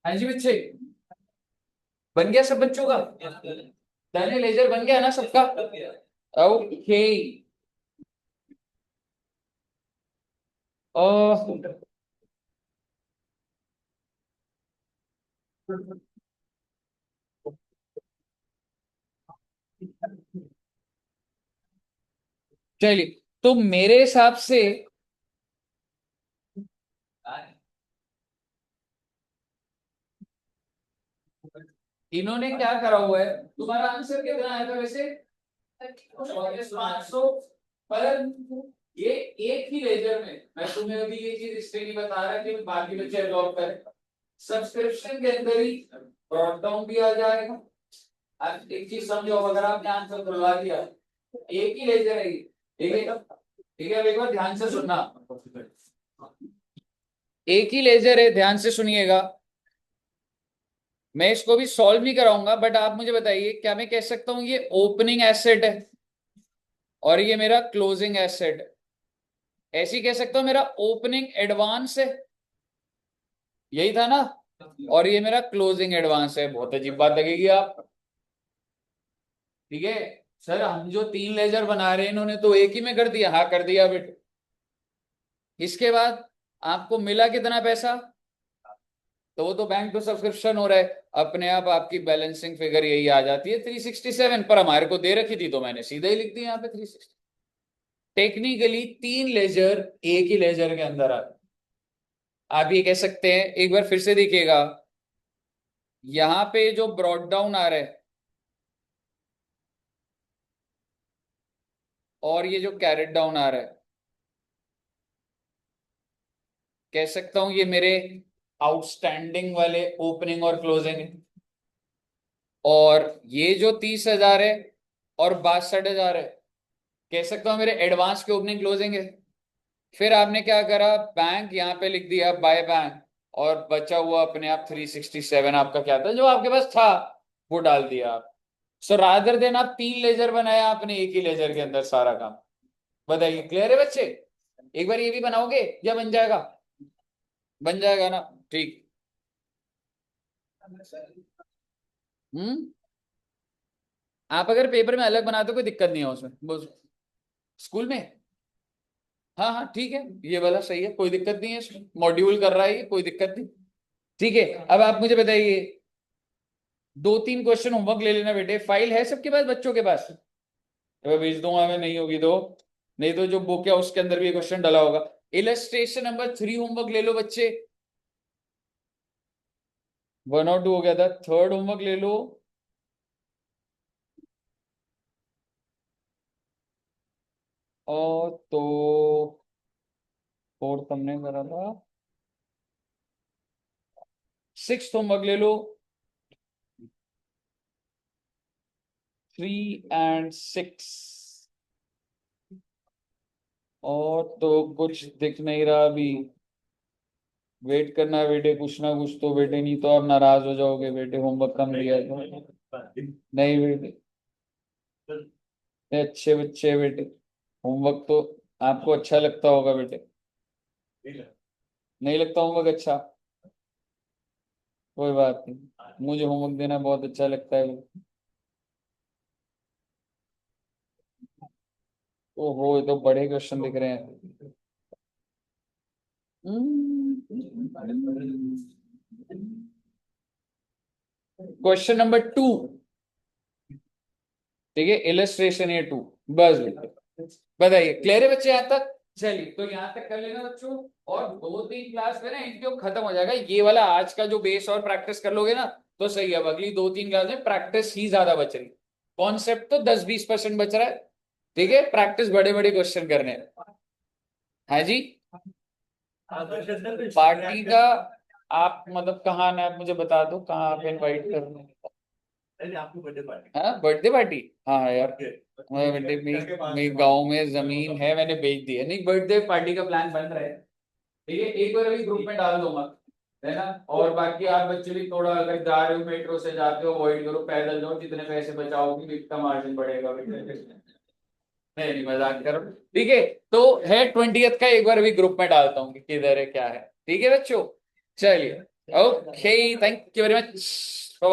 S1: हाँ जी बच्चे, बन गया सब बच्चों का? दानियल लेजर बन गया ना सबका? ओके। चलिए, तो मेरे हिसाब से इन्होंने क्या करा हुआ है, तुम्हारा आंसर कितना आया था वैसे? 500। पर ये एक ही लेजर में, मैं तुम्हें अभी ये चीज इसलिए नहीं बता रहा कि बाकी बच्चे अडॉप्ट करें। सब्सक्रिप्शन के अंदर ही ब्रॉड डाउन भी आ जाएगा। अब एक चीज समझो, अगर आपने आंसर खुलवा दिया, एक ही लेजर है ये, ठीक है? ठीक है, अब एक बार ध्यान से सुनना। एक ही लेजर है, ध्यान से सुनिएगा। मैं इसको भी सॉल्व नहीं कराऊंगा, बट आप मुझे बताइए, क्या मैं कह सकता हूं ये ओपनिंग एसेट है और ये मेरा क्लोजिंग एसेट है? ऐसी कह सकता हूं मेरा ओपनिंग एडवांस है, यही था ना? और ये मेरा क्लोजिंग एडवांस है। बहुत अजीब बात लगेगी आप, ठीक है? सर हम जो 3 लेजर बना रहे हैं, इन्होंने तो एक ही में कर दिया। हाँ कर दिया बेट। इसके बाद आपको मिला कितना पैसा? तो वो तो बैंक टू सब्सक्रिप्शन हो रहा है, अपने आप आपकी बैलेंसिंग फिगर यही आ जाती है 367। पर हमारे को दे रखी थी तो मैंने सीधा ही लिख दिया यहाँ पे 360। टेक्निकली 3 लेजर एक ही लेजर के अंदर आ, आप ये कह सकते हैं। एक बार फिर से देखिएगा, यहाँ पे जो ब्रॉड डाउन आ रहा है और ये जो कैरेट डाउन आ रहा है, कह सकता हूं ये मेरे आउटस्टैंडिंग वाले ओपनिंग और क्लोजिंग है। और ये जो 30,000 है और 62,000 है, कह सकता हूं मेरे एडवांस के ओपनिंग क्लोजिंग है। फिर आपने क्या करा, बैंक यहाँ पे लिख दिया बाय बैंक, और बचा हुआ अपने आप 367 आपका क्या था जो आपके पास था, वो डाल दिया आप। सो रादर देन आप 3 लेजर बनाया आपने एक ही लेजर के अंदर सारा काम। बताइए, क्लियर है बच्चे? एक बार ये भी बनाओगे या बन जाएगा? बन जाएगा ना? ठीक। हम्म। आप अगर पेपर में अलग बनाते हो कोई दिक्कत नहीं है उसमें, स्कूल में। हाँ हाँ ठीक है, ये वाला सही है, कोई दिक्कत नहीं है इसमें, मॉड्यूल कर रहा है ये, कोई दिक्कत नहीं। ठीक है, अब आप मुझे बताइए, 2-3 क्वेश्चन होमवर्क ले लेना बेटे। फाइल है सबके पास, बच्चों के पास? मैं भेज दूंगा, मैं नहीं होगी तो। नहीं तो जो बुक है उसके अंदर भी क्वेश्चन डाला होगा। इलस्ट्रेशन नंबर 3 होमवर्क ले लो बच्चे। 1 और 2 हो गया था, थर्ड होमवर्क ले लो। और तो फोर्थ हमने करा था, 6th होमवर्क ले लो। 3 and 6। और तो कुछ दिख नहीं रहा अभी। वेट करना है बेटे, कुछ ना कुछ तो बेटे, नहीं तो आप नाराज हो जाओगे बेटे, होमवर्क कम दिया तो। नहीं बेटे, इतने अच्छे बच्चे हैं बेटे, होमवर्क तो आपको अच्छा लगता होगा बेटे। नहीं लगता होमवर्क अच्छा? कोई बात नहीं, मुझे होमवर्क देना बहुत अच्छा लगता है। ओहो, ये तो बड़े क्वेश्चन दिख रहे हैं। क्वेश्चन नंबर 2, ठीक है, इलस्ट्रेशन ए 2। बस बेटे, बताइए, क्लियर है बच्चे यहाँ तक? चलिए, तो यहाँ तक कर लेना बच्चों। और 2-3 क्लास में ना इनके खत्म हो जाएगा ये वाला, आज का जो बेस और प्रैक्टिस कर लोगे ना तो सही है। अब अगली 2-3 क्लास में प्रैक्टिस ही ज्यादा बच रही, कॉन्सेप्ट तो 10-20% बच रहा है। ठीक है, प्रैक्टिस बड़े बड़े क्वेश्चन करने हैं। हाँ जी। पार्टी का आप मतलब कहाँ ना, आप मुझे बता दो कहाँ आप इनवाइट कर रहे हैं।
S3: आपकी बर्थडे पार्टी।
S1: हाँ, बर्थडे पार्टी। हाँ यार, बर्थडे मेरे गांव में जमीन है, मैंने बेच दी है। नहीं, बर्थडे पार्टी का प्लान बन रहा है। ठीक है, एक बार अभी ग्रुप में डाल दूंगा, है ना। और बाकी आप बच्चे भी थोड़ा, अगर जा रहे हो मेट्रो से जाते हो अवॉइड करो, पैदल जाओ, जितने पैसे बचाओगे इतना मार्जिन बढ़ेगा बेटे। नहीं नहीं, मजाक करो। ठीक है, तो है 20th का, एक बार अभी ग्रुप में डालता हूँ कि किधर है क्या है। ठीक है बच्चों, चलिए, okay, thank you very much.